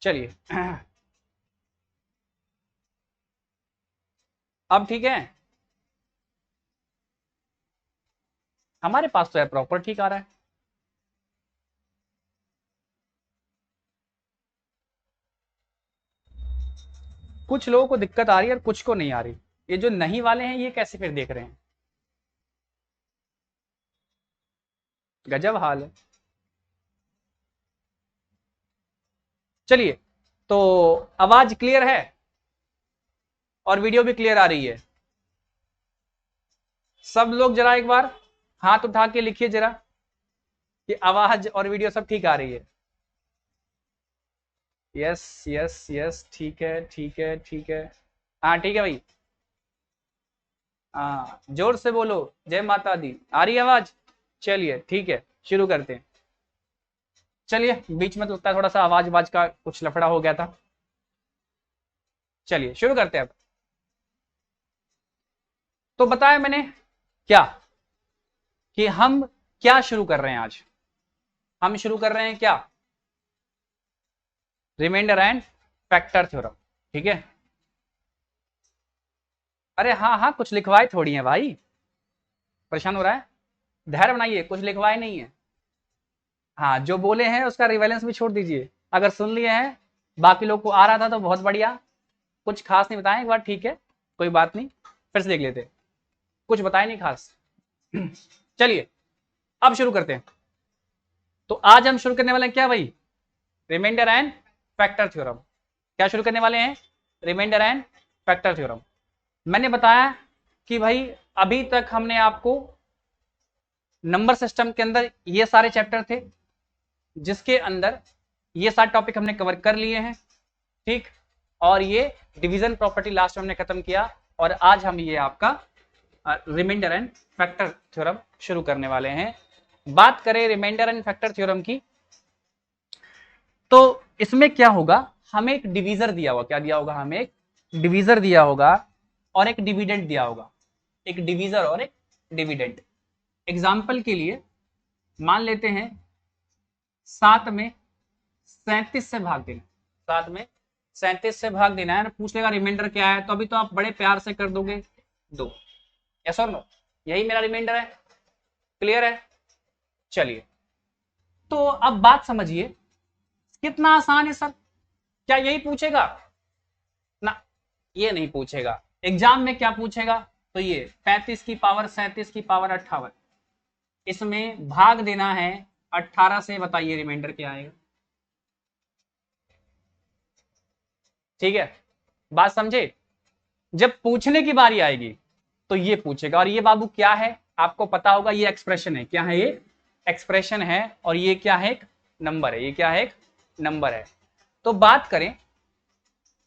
चलिए अब ठीक है, हमारे पास तो है प्रॉपर ठीक आ रहा है। कुछ लोगों को दिक्कत आ रही है और कुछ को नहीं आ रही। ये जो नहीं वाले हैं ये कैसे फिर देख रहे हैं, गजब हाल है। चलिए, तो आवाज क्लियर है और वीडियो भी क्लियर आ रही है। सब लोग जरा एक बार हाथ उठा के लिखिए जरा कि आवाज और वीडियो सब ठीक आ रही है। यस यस यस, ठीक है ठीक है ठीक है। हाँ ठीक है भाई, हाँ जोर से बोलो, जय माता दी। आ रही है आवाज? चलिए ठीक है, शुरू करते हैं। चलिए, बीच में तो लगता है थोड़ा सा आवाज आवाज का कुछ लफड़ा हो गया था। चलिए शुरू करते हैं अब। तो बताया मैंने क्या कि हम क्या शुरू कर रहे हैं आज। हम शुरू कर रहे हैं क्या, रिमाइंडर एंड फैक्टर थ्योरम। ठीक है, अरे हाँ हाँ, कुछ लिखवाए थोड़ी है भाई, परेशान हो रहा है, धैर्य बनाइए, कुछ लिखवाए नहीं है। हाँ, जो बोले हैं उसका रिवेलेंस भी छोड़ दीजिए। अगर सुन लिए हैं, बाकी लोग को आ रहा था तो बहुत बढ़िया, कुछ खास नहीं बताएं, एक बार ठीक है, कोई बात नहीं, फिर से देख लेते। कुछ बताए नहीं खास। चलिए अब शुरू करते हैं। तो आज हम शुरू करने वाले हैं क्या भाई, रिमाइंडर एंड फैक्टर थ्योरम। क्या शुरू करने वाले हैं, रिमाइंडर एंड फैक्टर थ्योरम। मैंने बताया कि भाई अभी तक हमने आपको नंबर सिस्टम के अंदर ये सारे चैप्टर थे जिसके अंदर ये सारे टॉपिक हमने कवर कर लिए हैं, ठीक। और ये डिवीजन प्रॉपर्टी लास्ट में हमने खत्म किया, और आज हम ये आपका रिमाइंडर एंड फैक्टर थ्योरम शुरू करने वाले हैं। बात करें रिमाइंडर एंड फैक्टर थ्योरम की, तो इसमें क्या होगा, हमें एक डिवीजर दिया होगा। क्या दिया होगा, हमें एक डिवीजर दिया होगा और एक डिविडेंड दिया होगा। एक डिवीजर और एक डिविडेंड। एग्जाम्पल के लिए मान लेते हैं 7 में 37 से भाग देना, 7 में 37 से भाग देना है ना, पूछ लेगा रिमाइंडर क्या है, तो अभी तो आप बड़े प्यार से कर दोगे 2। यस और नो, यही मेरा रिमाइंडर है, क्लियर है। चलिए, तो अब बात समझिए, कितना आसान है सर, क्या यही पूछेगा ना, ये नहीं पूछेगा। एग्जाम में क्या पूछेगा, तो ये 35 की पावर 37 की पावर 58, इसमें भाग देना है 18 से, बताइए रिमाइंडर क्या आएगा। ठीक है, बात समझे। जब पूछने की बारी आएगी तो ये पूछेगा, और ये बाबू क्या है आपको पता होगा, ये एक्सप्रेशन है। क्या है ये, एक्सप्रेशन है, और ये क्या है, एक नंबर है। ये क्या है, एक नंबर है। तो बात करें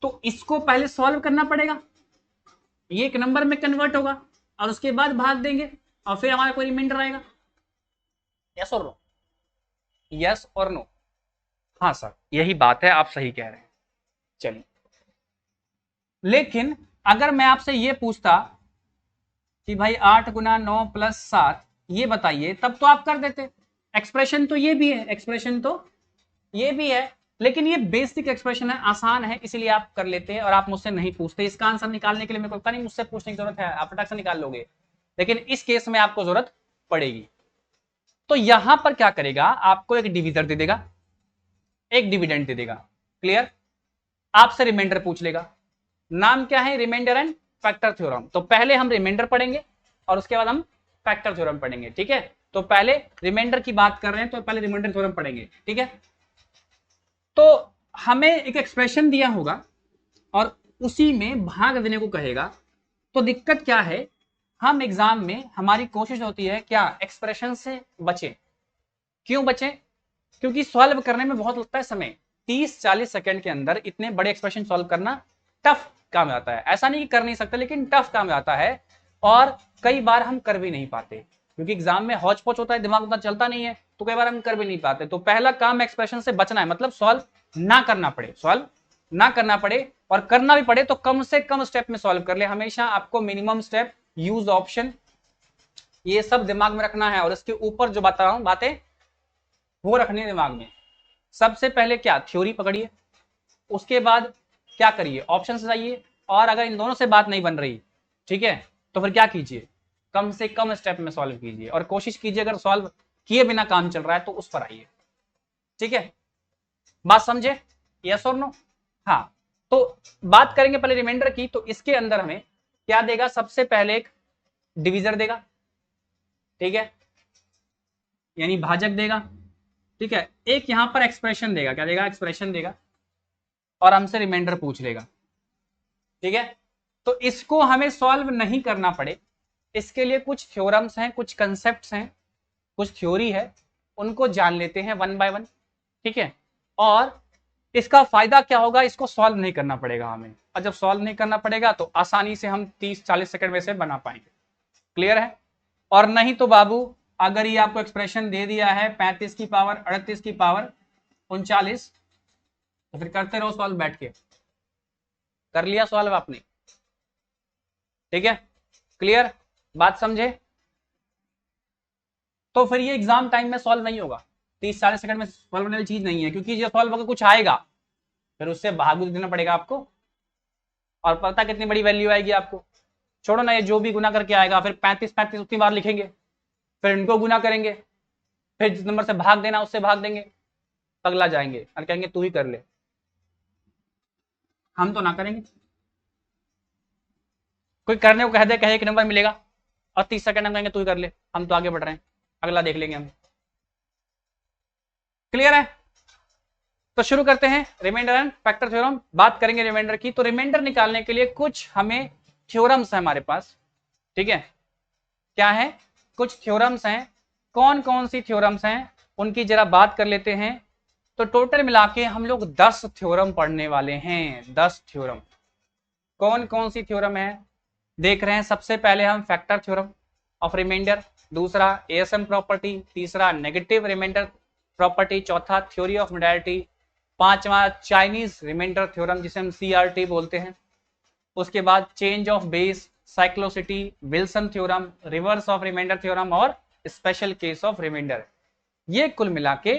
तो इसको पहले सॉल्व करना पड़ेगा, ये एक नंबर में कन्वर्ट होगा, और उसके बाद भाग देंगे, और फिर हमारा कोई रिमाइंडर आएगा। यस और नो, यस और नो। हाँ सर, यही बात है, आप सही कह रहे हैं। चलिए, लेकिन अगर मैं आपसे ये पूछता कि भाई 8 गुना 9 प्लस 7, ये बताइए, तब तो आप कर देते। एक्सप्रेशन तो ये भी है, एक्सप्रेशन तो ये भी है, लेकिन ये बेसिक एक्सप्रेशन है, आसान है, इसलिए आप कर लेते हैं और आप मुझसे नहीं पूछते। इसका आंसर निकालने के लिए मेरे को पता नहीं, मुझसे पूछने की जरूरत है, आप फटाक से निकाल लोगे, लेकिन इस केस में आपको जरूरत पड़ेगी। तो यहां पर क्या करेगा, आपको एक डिविजर दे देगा, एक डिविडेंड दे देगा, क्लियर। आपसे रिमाइंडर पूछ लेगा, नाम क्या है, रिमाइंडर एंड फैक्टर थ्योरम। तो पहले हम रिमाइंडर पढ़ेंगे और उसके बाद हम फैक्टर थ्योरम पढ़ेंगे, ठीक है। तो पहले रिमाइंडर की बात कर रहे हैं, तो पहले रिमाइंडर थ्योरम पढ़ेंगे, ठीक है। तो हमें एक एक्सप्रेशन दिया होगा और उसी में भाग देने को कहेगा। तो दिक्कत क्या है, हम एग्जाम में हमारी कोशिश होती है क्या, एक्सप्रेशन से बचे। क्यों बचे, क्योंकि सॉल्व करने में बहुत लगता है समय, 30-40 सेकंड के अंदर इतने बड़े एक्सप्रेशन सॉल्व करना टफ काम आता है। ऐसा नहीं कि कर नहीं सकते, लेकिन टफ काम आता है, और कई बार हम कर भी नहीं पाते, क्योंकि एग्जाम में हौच पौच होता है, दिमाग उतना चलता नहीं है, तो कई बार हम कर भी नहीं पाते। तो पहला काम एक्सप्रेशन से बचना है, मतलब सॉल्व ना करना पड़े, सॉल्व ना करना पड़े, और करना भी पड़े तो कम से कम स्टेप में सॉल्व कर ले। हमेशा आपको मिनिमम स्टेप, यूज ऑप्शन, ये सब दिमाग में रखना है, और इसके ऊपर जो बता रहा हूं बातें वो रखनी है दिमाग में। सबसे पहले क्या, थ्योरी पकड़िए, उसके बाद क्या करिए, ऑप्शन से जाइए, और अगर इन दोनों से बात नहीं बन रही, ठीक है, तो फिर क्या कीजिए, कम से कम स्टेप में सॉल्व कीजिए, और कोशिश कीजिए अगर सॉल्व किए बिना काम चल रहा है तो उस पर आइए। ठीक है, बात समझे, यस और नो? हाँ, तो बात करेंगे पहले रिमाइंडर की। तो इसके अंदर हमें क्या देगा, सबसे पहले एक डिविजर देगा, ठीक है, यानी भाजक देगा, ठीक है, एक यहां पर एक्सप्रेशन देगा, क्या देगा, एक्सप्रेशन देगा, और हमसे रिमाइंडर पूछ लेगा। ठीक है, तो इसको हमें सॉल्व नहीं करना पड़े, इसके लिए कुछ थ्योरम्स हैं, कुछ कंसेप्ट्स हैं, कुछ थ्योरी है, उनको जान लेते हैं वन बाय वन। ठीक है, और इसका फायदा क्या होगा, इसको सॉल्व नहीं करना पड़ेगा हमें, और जब सॉल्व नहीं करना पड़ेगा तो आसानी से हम 30-40 सेकंड में से बना पाएंगे। क्लियर है? और नहीं तो बाबू, अगर ये आपको एक्सप्रेशन दे दिया है 35 की पावर 38 की पावर 39, तो फिर करते रहो सॉल्व बैठ के। कर लिया सॉल्व आपने? ठीक है, क्लियर, बात समझे? तो फिर ये एग्जाम टाइम में सॉल्व नहीं होगा, 30-40 सेकंड में सॉल्व होने वाली चीज नहीं है, क्योंकि ये सॉल्व होकर कुछ आएगा फिर उससे भाग देना पड़ेगा आपको, और पता कितनी बड़ी वैल्यू आएगी आपको। छोड़ो ना, ये जो भी गुना करके आएगा, फिर 35 उतनी बार लिखेंगे, फिर इनको गुना करेंगे, फिर जिस नंबर से भाग देना उससे भाग देंगे, पगला जाएंगे और कहेंगे तू ही कर ले। हम तो ना करेंगे। कोई करने को कह दे, कहे एक नंबर मिलेगा, और 30 सेकंड हम कहेंगे तू ही कर ले, हम तो आगे बढ़ रहे हैं, अगला देख लेंगे हम। क्लियर है? तो शुरू करते हैं रिमाइंडर एंड फैक्टर थ्योरम। बात करेंगे रिमाइंडर की। तो रिमाइंडर निकालने के लिए कुछ हमें थ्योरम्स है हमारे पास। ठीक है, क्या है, कुछ थ्योरम्स हैं। कौन कौन सी थ्योरम्स हैं उनकी जरा बात कर लेते हैं। तो टोटल मिला के हम लोग 10 थ्योरम पढ़ने वाले हैं। 10 थ्योरम। कौन कौन सी थ्योरम है देख रहे हैं। सबसे पहले हम फैक्टर थ्योरम ऑफ रिमाइंडर, दूसरा एएसएम प्रॉपर्टी, तीसरा नेगेटिव रिमाइंडर प्रॉपर्टी, चौथा थ्योरी ऑफ मॉडलिटी, पांचवा चाइनीज रिमाइंडर थ्योरम जिसे हम सीआरटी बोलते हैं, उसके बाद change of base, cyclicity, Wilson theorem, reverse of remainder theorem और स्पेशल केस ऑफ रिमाइंडर। ये कुल मिला के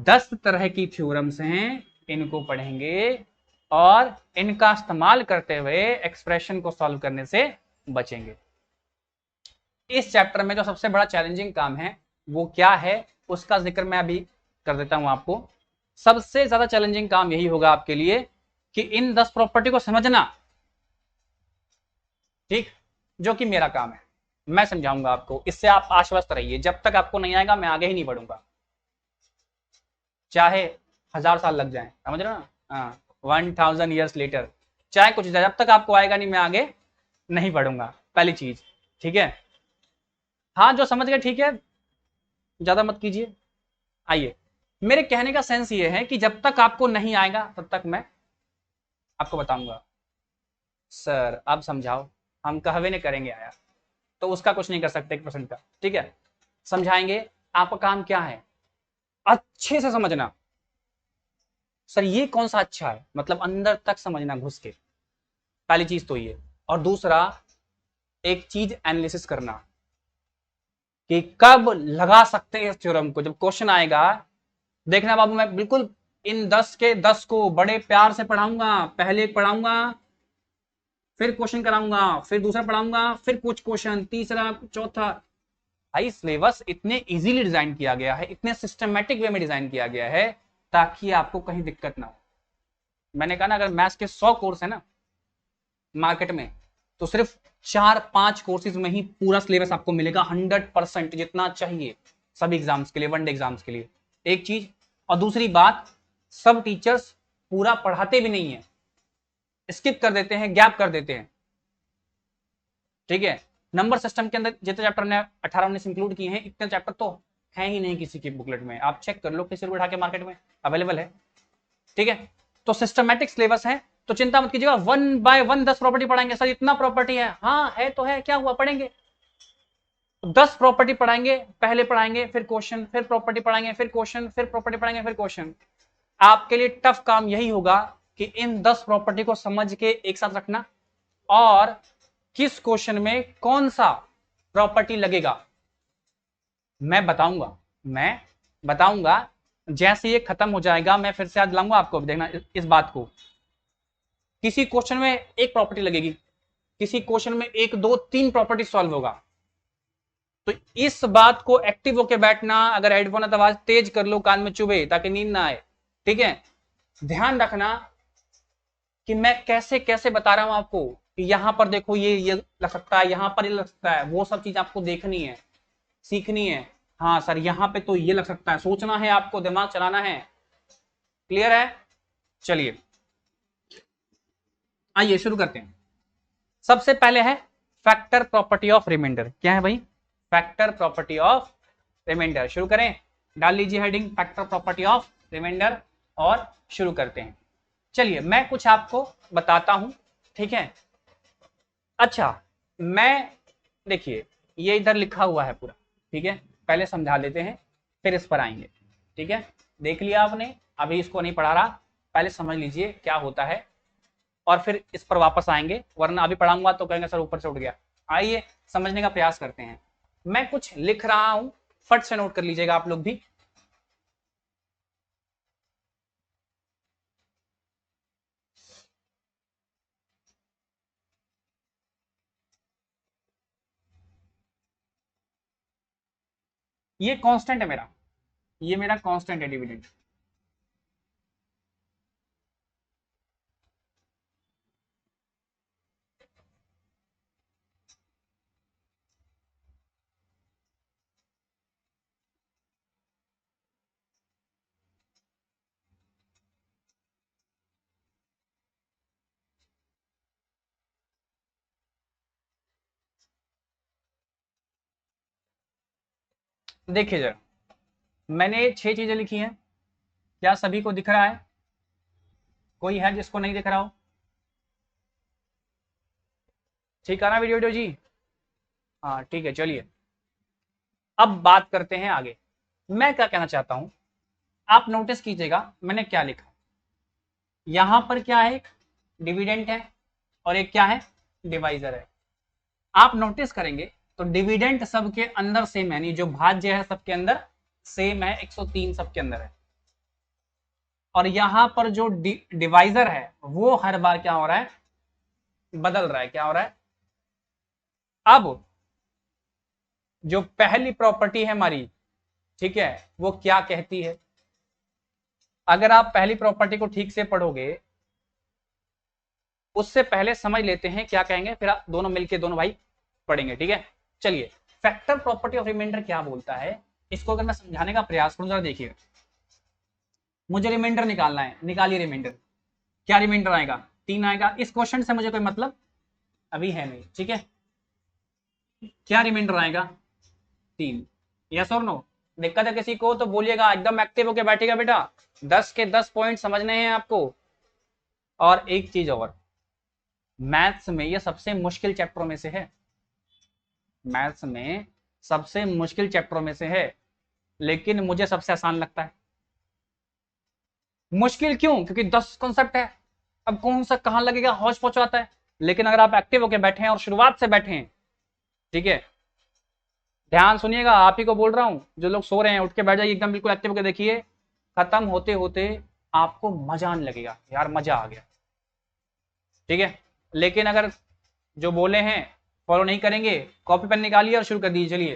10 तरह की थ्योरम्स हैं, इनको पढ़ेंगे और इनका इस्तेमाल करते हुए एक्सप्रेशन को सॉल्व करने से बचेंगे। इस चैप्टर में जो सबसे बड़ा चैलेंजिंग काम है वो क्या है, उसका जिक्र मैं अभी कर देता हूं आपको। सबसे ज्यादा चैलेंजिंग काम यही होगा आपके लिए कि इन 10 प्रॉपर्टी को समझना, ठीक, जो कि मेरा काम है, मैं समझाऊंगा आपको, इससे आप आश्वस्त रहिए। जब तक आपको नहीं आएगा मैं आगे ही नहीं बढ़ूंगा, चाहे 1000 साल लग जाए, समझ रहे हो ना? हाँ, 1000 ईयर्स लेटर, चाहे कुछ जाए, जब तक आपको आएगा नहीं मैं आगे नहीं बढ़ूंगा, पहली चीज। ठीक है, हाँ जो समझ गए ठीक है, ज्यादा मत कीजिए। आइए, मेरे कहने का सेंस ये है कि जब तक आपको नहीं आएगा तब तक मैं आपको बताऊंगा। सर आप समझाओ, हम कहवे ने करेंगे आया, तो उसका कुछ नहीं कर सकते 1% का। ठीक है, समझाएंगे। आपका काम क्या है, अच्छे से समझना। सर ये कौन सा अच्छा है, मतलब अंदर तक समझना घुस के, पहली चीज तो ये। और दूसरा, एक चीज एनालिसिस करना कि कब लगा सकते हैं इस थ्योरम को। जब क्वेश्चन आएगा, देखना बाबू, मैं बिल्कुल इन 10 के 10 को बड़े प्यार से पढ़ाऊंगा। पहले एक पढ़ाऊंगा, फिर क्वेश्चन कराऊंगा, फिर दूसरा पढ़ाऊंगा, फिर कुछ क्वेश्चन, तीसरा, चौथा। भाई सिलेबस इतने इजीली डिजाइन किया गया है, इतने सिस्टमेटिक वे में डिजाइन किया गया है ताकि आपको कहीं दिक्कत ना हो। मैंने कहा ना, अगर मैथ्स के 100 कोर्स है ना मार्केट में, तो सिर्फ 4-5 कोर्सेज में ही पूरा सिलेबस आपको मिलेगा 100%, जितना चाहिए सभी एग्जाम्स के लिए, वनडे एग्जाम्स के लिए। एक चीज, और दूसरी बात, सब टीचर्स पूरा पढ़ाते भी नहीं है, स्किप कर देते हैं, गैप कर देते हैं। ठीक है, नंबर सिस्टम के अंदर जितने चैप्टर ने 18-19 इंक्लूड किए हैं, इतने चैप्टर तो है ही नहीं किसी की बुकलेट में। आप चेक कर लो, किसी को उठा के मार्केट में अवेलेबल है। ठीक है, तो सिस्टमैटिक सिलेबस है, तो चिंता मत कीजिएगा। 1 बाय 1 10 प्रॉपर्टी पढ़ाएंगे। सर इतना प्रॉपर्टी है? हाँ है तो है, क्या हुआ, पढ़ेंगे। 10 प्रॉपर्टी पढ़ाएंगे, पहले पढ़ाएंगे, फिर क्वेश्चन, फिर प्रॉपर्टी पढ़ाएंगे, फिर क्वेश्चन, फिर प्रॉपर्टी पढ़ाएंगे, फिर क्वेश्चन। आपके लिए टफ काम यही होगा कि इन 10 प्रॉपर्टी को समझ के एक साथ रखना, और किस क्वेश्चन में कौन सा प्रॉपर्टी लगेगा मैं बताऊंगा। जैसे ये खत्म हो जाएगा मैं फिर से याद लाऊंगा आपको, देखना इस बात को किसी क्वेश्चन में एक प्रॉपर्टी लगेगी, किसी क्वेश्चन में 1 2 3 प्रॉपर्टी सॉल्व होगा। तो इस बात को एक्टिव होके बैठना, अगर हेडफोन है तो आवाज तेज कर लो, कान में चुभे ताकि नींद ना आए, ठीक है। ध्यान रखना कि मैं कैसे कैसे बता रहा हूं आपको कि यहां पर देखो ये लग सकता है, यहां पर ये लग सकता है, वो सब चीज आपको देखनी है, सीखनी है। हाँ सर यहां पे तो ये लग सकता है, सोचना है आपको, दिमाग चलाना है। क्लियर है? चलिए आइए शुरू करते हैं। सबसे पहले है फैक्टर प्रॉपर्टी ऑफ रिमाइंडर। क्या है भाई? Factor property of remainder. शुरू करें, डाल लीजिए heading factor property of remainder और शुरू करते हैं। चलिए मैं कुछ आपको बताता हूं, ठीक है। अच्छा मैं, देखिए ये इधर लिखा हुआ है पूरा, ठीक है, पहले समझा देते हैं फिर इस पर आएंगे, ठीक है। देख लिया आपने, अभी इसको नहीं पढ़ा रहा, पहले समझ लीजिए क्या होता है और फिर इस पर वापस आएंगे, वरना अभी पढ़ाऊंगा तो कहेंगे सर ऊपर से उठ गया। आइए समझने का प्रयास करते हैं। मैं कुछ लिख रहा हूं, फट से नोट कर लीजिएगा आप लोग भी। ये कांस्टेंट है मेरा, ये मेरा कांस्टेंट है डिविडेंड। देखिए जरा, मैंने 6 चीजें लिखी हैं, क्या सभी को दिख रहा है? कोई है जिसको नहीं दिख रहा हो? ठीक है ना वीडियो जी? हाँ ठीक है। चलिए अब बात करते हैं आगे। मैं क्या कहना चाहता हूं, आप नोटिस कीजिएगा मैंने क्या लिखा। यहां पर क्या है, एक डिविडेंड है और एक क्या है, डिवाइजर है। आप नोटिस करेंगे तो डिविडेंड सबके अंदर सेम है, यानी जो भाज्य है सबके अंदर सेम है, 103 सबके अंदर है। और यहां पर जो डिवाइजर है वो हर बार क्या हो रहा है, बदल रहा है। क्या हो रहा है? अब जो पहली प्रॉपर्टी है हमारी, ठीक है, वो क्या कहती है? अगर आप पहली प्रॉपर्टी को ठीक से पढ़ोगे, उससे पहले समझ लेते हैं क्या कहेंगे, फिर आप दोनों मिलके दोनों भाई पढ़ेंगे, ठीक है। चलिए फैक्टर प्रॉपर्टी ऑफ रिमाइंडर क्या बोलता है, इसको अगर मैं समझाने का प्रयास करूं, जरा देखिए। मुझे रिमाइंडर निकालना है, निकालिए रिमाइंडर। क्या रिमाइंडर आएगा? 3 आएगा। इस क्वेश्चन से मुझे कोई मतलब अभी है नहीं, ठीक है। क्या रिमाइंडर आएगा? 3। यस और नो? दिक्कत है किसी को तो बोलिएगा, एकदम एक्टिव होके बैठेगा बेटा। 10 के 10 पॉइंट समझने हैं आपको। और एक चीज और, मैथ्स में ये सबसे मुश्किल चैप्टरों में से है, मैथ्स में सबसे मुश्किल चैप्टरों में से है, लेकिन मुझे सबसे आसान लगता है। मुश्किल क्यों? क्योंकि 10 कॉन्सेप्ट है, अब कौन सा कहां लगेगा, हौच पौच आता है। लेकिन अगर आप एक्टिव होके बैठे हैं और शुरुआत से बैठे हैं, ठीक है, ध्यान सुनिएगा, आप ही को बोल रहा हूं, जो लोग सो रहे हैं उठ के बैठ जाइए, एकदम बिल्कुल एक्टिव होके देखिए। खत्म होते होते आपको मजा आने लगेगा, यार मजा आ गया, ठीक है। लेकिन अगर जो बोले हैं फॉलो नहीं करेंगे, कॉपी पेन निकालिए और शुरू कर दीजिए। चलिए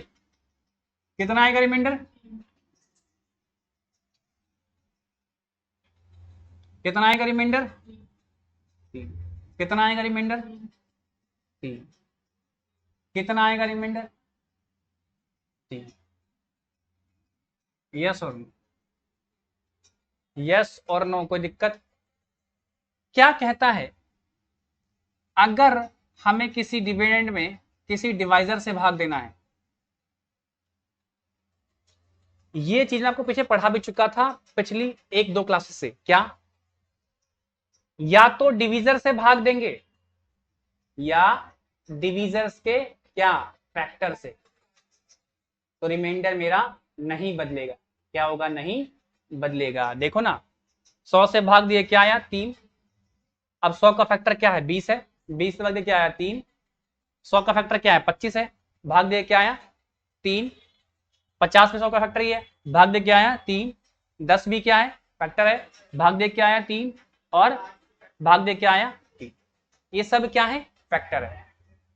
कितना आएगा रिमाइंडर? कितना आएगा रिमाइंडर? 3। कितना आएगा रिमाइंडर? 3। कितना आएगा रिमाइंडर? 3। यस और नो? यस और नो? कोई दिक्कत? क्या कहता है, अगर हमें किसी डिविडेंड में किसी डिवाइजर से भाग देना है, ये चीज मैं आपको पीछे पढ़ा भी चुका था पिछली 1-2 क्लासेस से। क्या? या तो डिवीजर से भाग देंगे या डिवीजर्स के क्या, फैक्टर से, तो रिमाइंडर मेरा नहीं बदलेगा। क्या होगा? नहीं बदलेगा। देखो ना, 100 से भाग दिए क्या आया? 3। अब 100 का फैक्टर क्या है? 20 है। 20 से भाग दिए क्या आया? 3। 100 का फैक्टर क्या है? 25 है। भाग दिए क्या आया? 3। 50 में 100 का फैक्टर ही है, भाग दे क्या आया? 3। 10 भी क्या है? फैक्टर है, भाग दे क्या आया? 3। और भाग दे क्या आया? ये सब क्या है, फैक्टर है।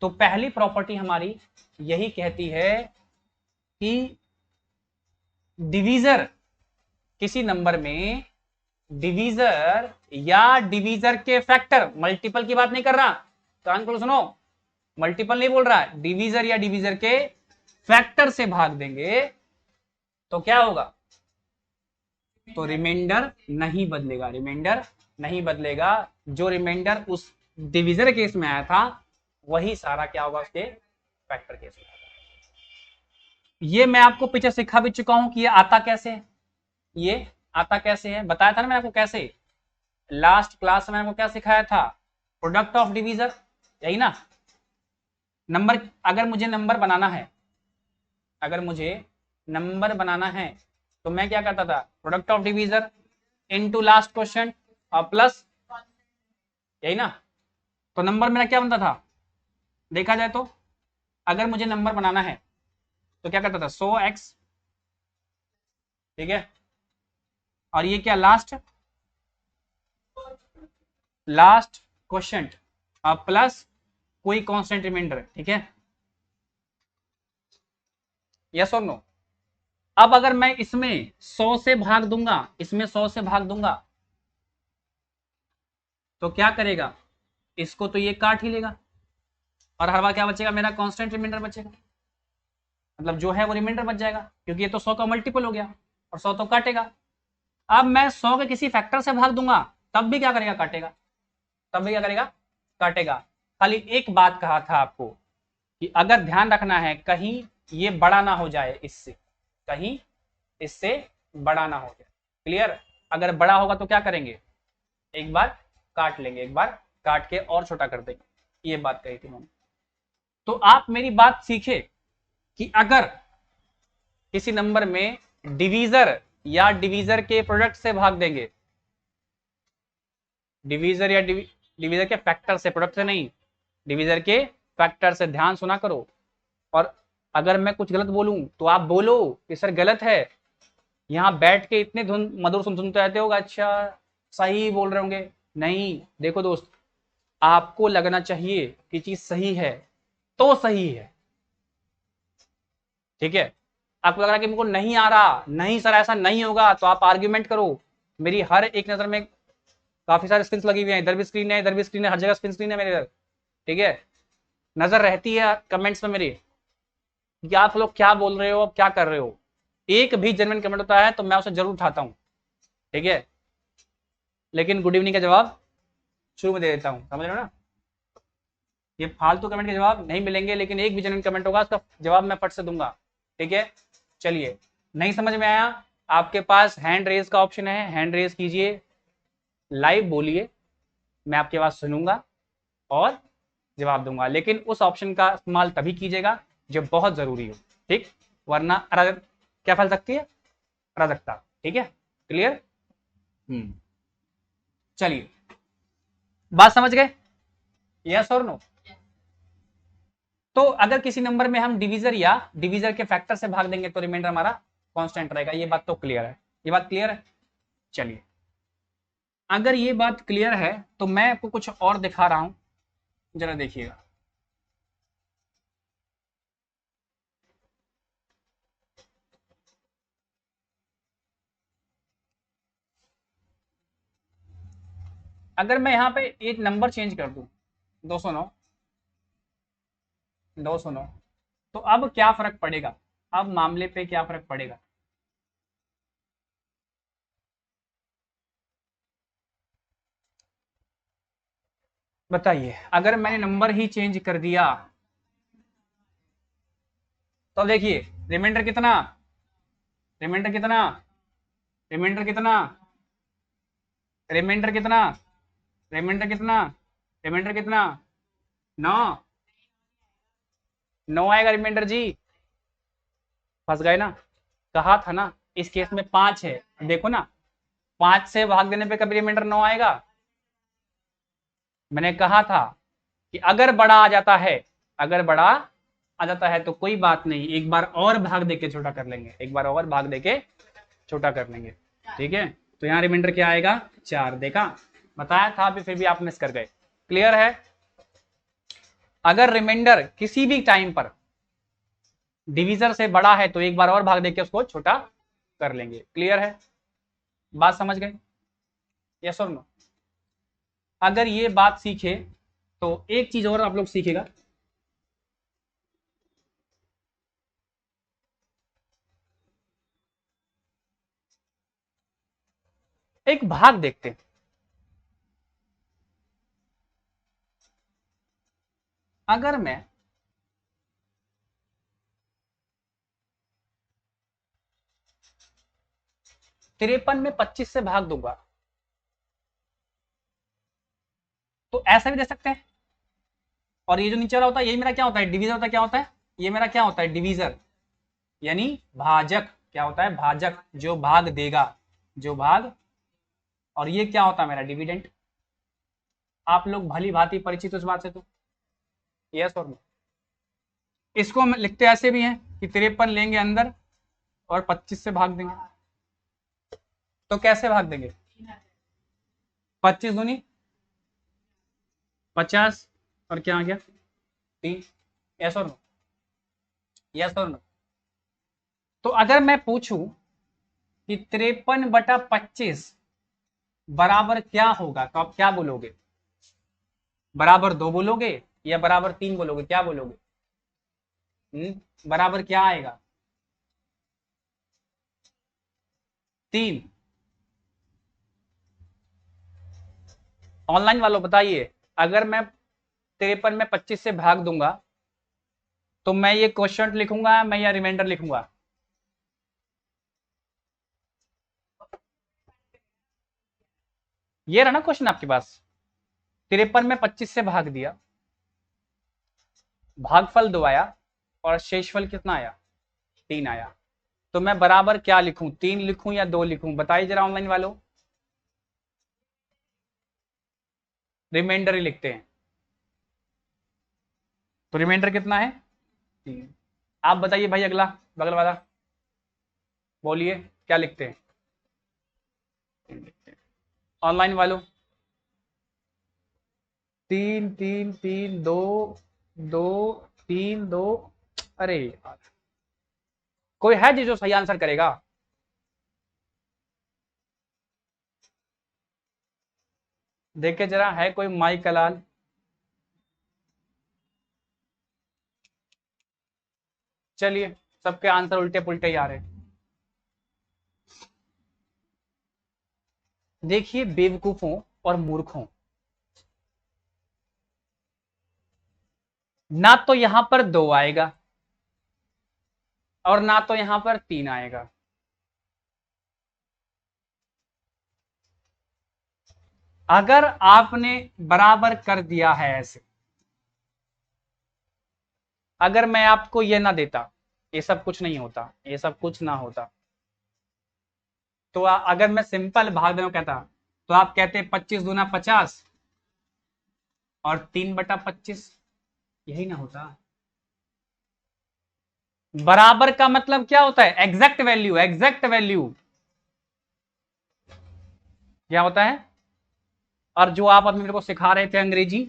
तो पहली प्रॉपर्टी हमारी यही कहती है कि डिवीजर, किसी नंबर में डिवीजर या डिवीजर के फैक्टर, मल्टीपल की बात नहीं कर रहा, कान खोल सुनो, मल्टीपल नहीं बोल रहा, डिवीजर या डिवीजर के फैक्टर से भाग देंगे तो क्या होगा, तो रिमाइंडर नहीं बदलेगा, रिमाइंडर नहीं बदलेगा। जो रिमाइंडर उस डिवीजर केस में आया था वही सारा क्या होगा उसके फैक्टर केस में। ये मैं आपको पीछे सिखा भी चुका हूं कि ये आता कैसे है, ये आता कैसे है, बताया था ना मैंने आपको कैसे। लास्ट क्लास में आपको क्या सिखाया था, प्रोडक्ट ऑफ डिवीजर, यही ना। नंबर, अगर मुझे नंबर बनाना है, अगर मुझे नंबर बनाना है तो मैं क्या करता था, product of divisor into last question और प्लस, यही ना। तो नंबर मेरा क्या बनता था, देखा जाए तो अगर मुझे नंबर बनाना है तो क्या करता था, 100x, ठीक है, और ये क्या, लास्ट क्वेश्चन और प्लस कोई कांस्टेंट रिमाइंडर, ठीक है, यस और नो। अब अगर मैं इसमें 100 से भाग दूंगा, इसमें 100 से भाग दूंगा तो क्या करेगा, इसको तो ये काट ही लेगा और हर बार क्या बचेगा, मेरा कांस्टेंट रिमाइंडर बचेगा, मतलब जो है वो रिमाइंडर बच जाएगा, क्योंकि ये तो 100 का मल्टीपल हो गया और 100 तो काटेगा। अब मैं 100 के किसी फैक्टर से भाग दूंगा तब भी क्या करेगा, काटेगा, तब भी क्या करेगा, काटेगा। खाली एक बात कहा था आपको कि अगर ध्यान रखना है कहीं ये बड़ा ना हो जाए इससे, कहीं इससे बड़ा ना हो जाए, क्लियर। अगर बड़ा होगा तो क्या करेंगे, एक बार काट लेंगे, एक बार काट के और छोटा कर देंगे, ये बात कही थी मैंने। तो आप मेरी बात सीखे कि अगर किसी नंबर में डिवीजर या डिवीजर के प्रोडक्ट से भाग देंगे, डिवीजर या डिवीजर के फैक्टर से, प्रोडक्ट से नहीं, डिवीजर के फैक्टर से, ध्यान सुना करो। और अगर मैं कुछ गलत बोलूं तो आप बोलो कि सर गलत है, यहां बैठ के इतने धुन मधुर सुनते रहते होगा, अच्छा सही बोल रहे होंगे, नहीं, देखो दोस्त, आपको लगना चाहिए कि चीज सही है तो सही है, ठीक है। आपको लग रहा है कि मुझको नहीं आ रहा, नहीं सर ऐसा नहीं होगा, तो आप आर्ग्यूमेंट करो। मेरी हर एक नजर में काफी सारे स्क्रीन लगी हुई है, इधर भी स्क्रीन है, इधर भी स्क्रीन है, हर जगह स्क्रीन है मेरे इधर, ठीक है। नजर रहती है कमेंट्स में मेरी कि आप लोग क्या बोल रहे हो, क्या कर रहे हो। एक भी जेन्युइन कमेंट होता है तो मैं उसे जरूर उठाता हूँ, ठीक है, लेकिन गुड इवनिंग का जवाब शुरू में दे देता हूँ, समझ रहे हो ना। ये फालतू कमेंट के जवाब नहीं मिलेंगे, लेकिन एक भी जेन्युइन कमेंट होगा उसका जवाब मैं फट से दूंगा, ठीक है। चलिए, नहीं समझ में आया, आपके पास हैंड रेज का ऑप्शन है, हैंड रेज कीजिए, लाइव बोलिए, मैं आपकी आवाज सुनूंगा और जवाब दूंगा, लेकिन उस ऑप्शन का इस्तेमाल तभी कीजिएगा जो बहुत जरूरी हो, ठीक, वरना क्या फल सकती है, अराजकता, ठीक है, क्लियर। चलिए, बात समझ गए, यस और नो। तो अगर किसी नंबर में हम डिवीजर या डिवीजर के फैक्टर से भाग देंगे तो रिमाइंडर हमारा कांस्टेंट रहेगा, ये बात तो क्लियर है, ये बात क्लियर है। चलिए, अगर ये बात क्लियर है तो मैं आपको कुछ और दिखा रहा हूं, जरा देखिएगा। अगर मैं यहां पे एक नंबर चेंज कर दूं, 209, 209, तो अब क्या फर्क पड़ेगा, अब मामले पे क्या फर्क पड़ेगा, बताइए। अगर मैंने नंबर ही चेंज कर दिया तो देखिए, रिमाइंडर कितना, रिमाइंडर कितना, रिमाइंडर कितना, रिमाइंडर कितना, रिमाइंडर कितना, रिमाइंडर कितना, 9, 9 आएगा रिमाइंडर जी, फंस गए ना। कहा था ना, इस केस में 5 है, देखो ना, 5 से भाग देने पे कभी रिमाइंडर 9 आएगा। मैंने कहा था कि अगर बड़ा आ जाता है, अगर बड़ा आ जाता है तो कोई बात नहीं, एक बार और भाग देके छोटा कर लेंगे, एक बार और भाग देके छोटा कर लेंगे, ठीक है। तो यहाँ रिमाइंडर क्या आएगा, 4, देखा, बताया था अभी, फिर भी आप मिस कर गए, क्लियर है। अगर रिमाइंडर किसी भी टाइम पर डिवीजर से बड़ा है तो एक बार और भाग देके उसको छोटा कर लेंगे। क्लियर है? बात समझ गए? यस और नो? अगर ये बात सीखे तो एक चीज और आप लोग सीखेगा, एक भाग देखते हैं। अगर मैं 53 में 25 से भाग दूंगा तो ऐसा भी दे सकते हैं। और ये जो नीचे वाला होता है यही मेरा क्या होता है? डिवीजर होता है। क्या होता है? ये मेरा क्या होता है? डिवीजर, यानी भाजक। क्या होता है? भाजक, जो भाग देगा, जो भाग। और ये क्या होता है? मेरा डिविडेंड। आप लोग भली भांति परिचित उस बात से तो? यस और नो? इसको हम लिखते ऐसे भी हैं कि 53 लेंगे अंदर और 25 से भाग देंगे। तो कैसे भाग देंगे? 25 दूनी 50 और क्या आ गया? 3। यस और नो? यस और नो? तो अगर मैं पूछूं कि 53/25 बराबर क्या होगा तो आप क्या बोलोगे? बराबर 2 बोलोगे या बराबर 3 बोलोगे? क्या बोलोगे? बराबर क्या आएगा? 3। ऑनलाइन वालों बताइए, अगर मैं 53 में 25 से भाग दूंगा तो मैं ये क्वेश्चन लिखूंगा मैं या रिमाइंडर लिखूंगा? ये रहा ना क्वेश्चन आपके पास। 53 में 25 से भाग दिया, भागफल 2 आया और शेषफल कितना आया? 3 आया। तो मैं बराबर क्या लिखूं? 3 लिखूं या 2 लिखूं? बताइए जरा ऑनलाइन वालों। रिमाइंडर ही लिखते हैं। तो रिमाइंडर कितना है? 3। आप बताइए भाई, अगला बगल वाला बोलिए क्या लिखते हैं? ऑनलाइन वालों 3 3 3 2 2 3 2। अरे यार, कोई है जी जो सही आंसर करेगा? देखे जरा, है कोई माई कलाल? चलिए, सबके आंसर उल्टे पुल्टे ही आ रहे। देखिए बेवकूफों और मूर्खों, ना तो यहां पर 2 आएगा और ना तो यहां पर 3 आएगा। अगर आपने बराबर कर दिया है ऐसे, अगर मैं आपको ये ना देता, ये सब कुछ नहीं होता, ये सब कुछ ना होता, तो अगर मैं सिंपल भाग देना कहता तो आप कहते 25 दूना 50 और 3/25, यही ना होता। बराबर का मतलब क्या होता है? Exact value. एग्जैक्ट वैल्यू क्या होता है? और जो आप मेरे को सिखा रहे थे अंग्रेजी,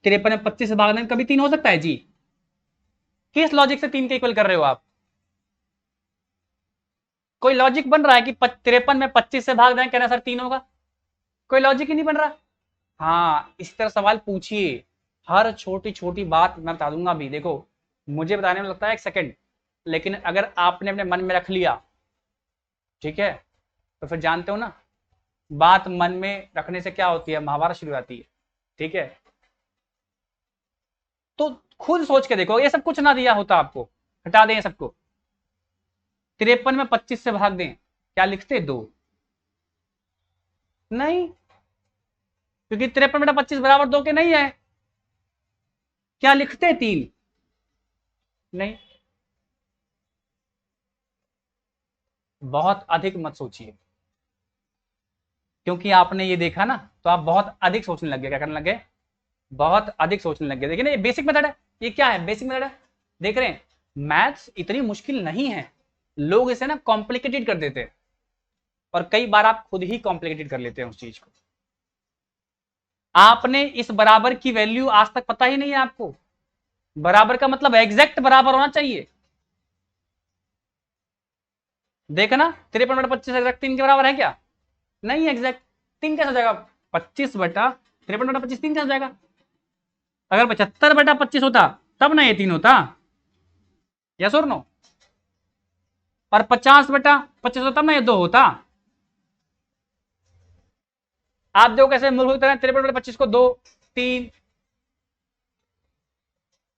53 में 25 से भागने में कभी 3 हो सकता है जी? किस लॉजिक से 3 के इक्वल कर रहे हो आप? कोई लॉजिक बन रहा है कि 53 में 25 से भाग दें कहना सर 3 होगा? कोई लॉजिक ही नहीं बन रहा। हाँ, इस तरह सवाल पूछिए, हर छोटी छोटी बात मैं बता दूंगा। अभी देखो, मुझे बताने में लगता है 1 सेकंड, लेकिन अगर आपने अपने मन में रख लिया, ठीक है, तो फिर जानते हो ना, बात मन में रखने से क्या होती है? महाभारत शुरू होती है। ठीक है, तो खुद सोच के देखो, ये सब कुछ ना दिया होता आपको, हटा दें सबको, 53 में 25 से भाग दें, क्या लिखते? 2। नहीं, क्योंकि 53/25 बराबर 2 के नहीं है। क्या लिखते? 3। नहीं, बहुत अधिक मत सोचिए, क्योंकि आपने ये देखा ना तो आप बहुत अधिक सोचने लग गए। क्या करने लगे? बहुत अधिक सोचने लग गए। देखिए ना, ये बेसिक मेथड है। ये क्या है? बेसिक मेथड है। देख रहे हैं, मैथ्स इतनी मुश्किल नहीं है, लोग इसे ना कॉम्प्लिकेटेड कर देते हैं और कई बार आप खुद ही कॉम्प्लिकेटेड कर लेते हैं उस चीज को। आपने इस बराबर की वैल्यू आज तक पता ही नहीं है आपको। बराबर का मतलब एग्जैक्ट बराबर होना चाहिए। देखना 53/25 एग्जैक्ट 3 के बराबर है क्या? नहीं एग्जैक्ट। 3 कैसे हो जाएगा? 25/53/25 3 कैसे हो जाएगा? अगर 75/25 होता तब ना ये 3 होता। यस और नो? और 50/25 होता तब ना ये 2 होता। आप देखो कैसे मूर्ख की तरह 53/25 को 2 3।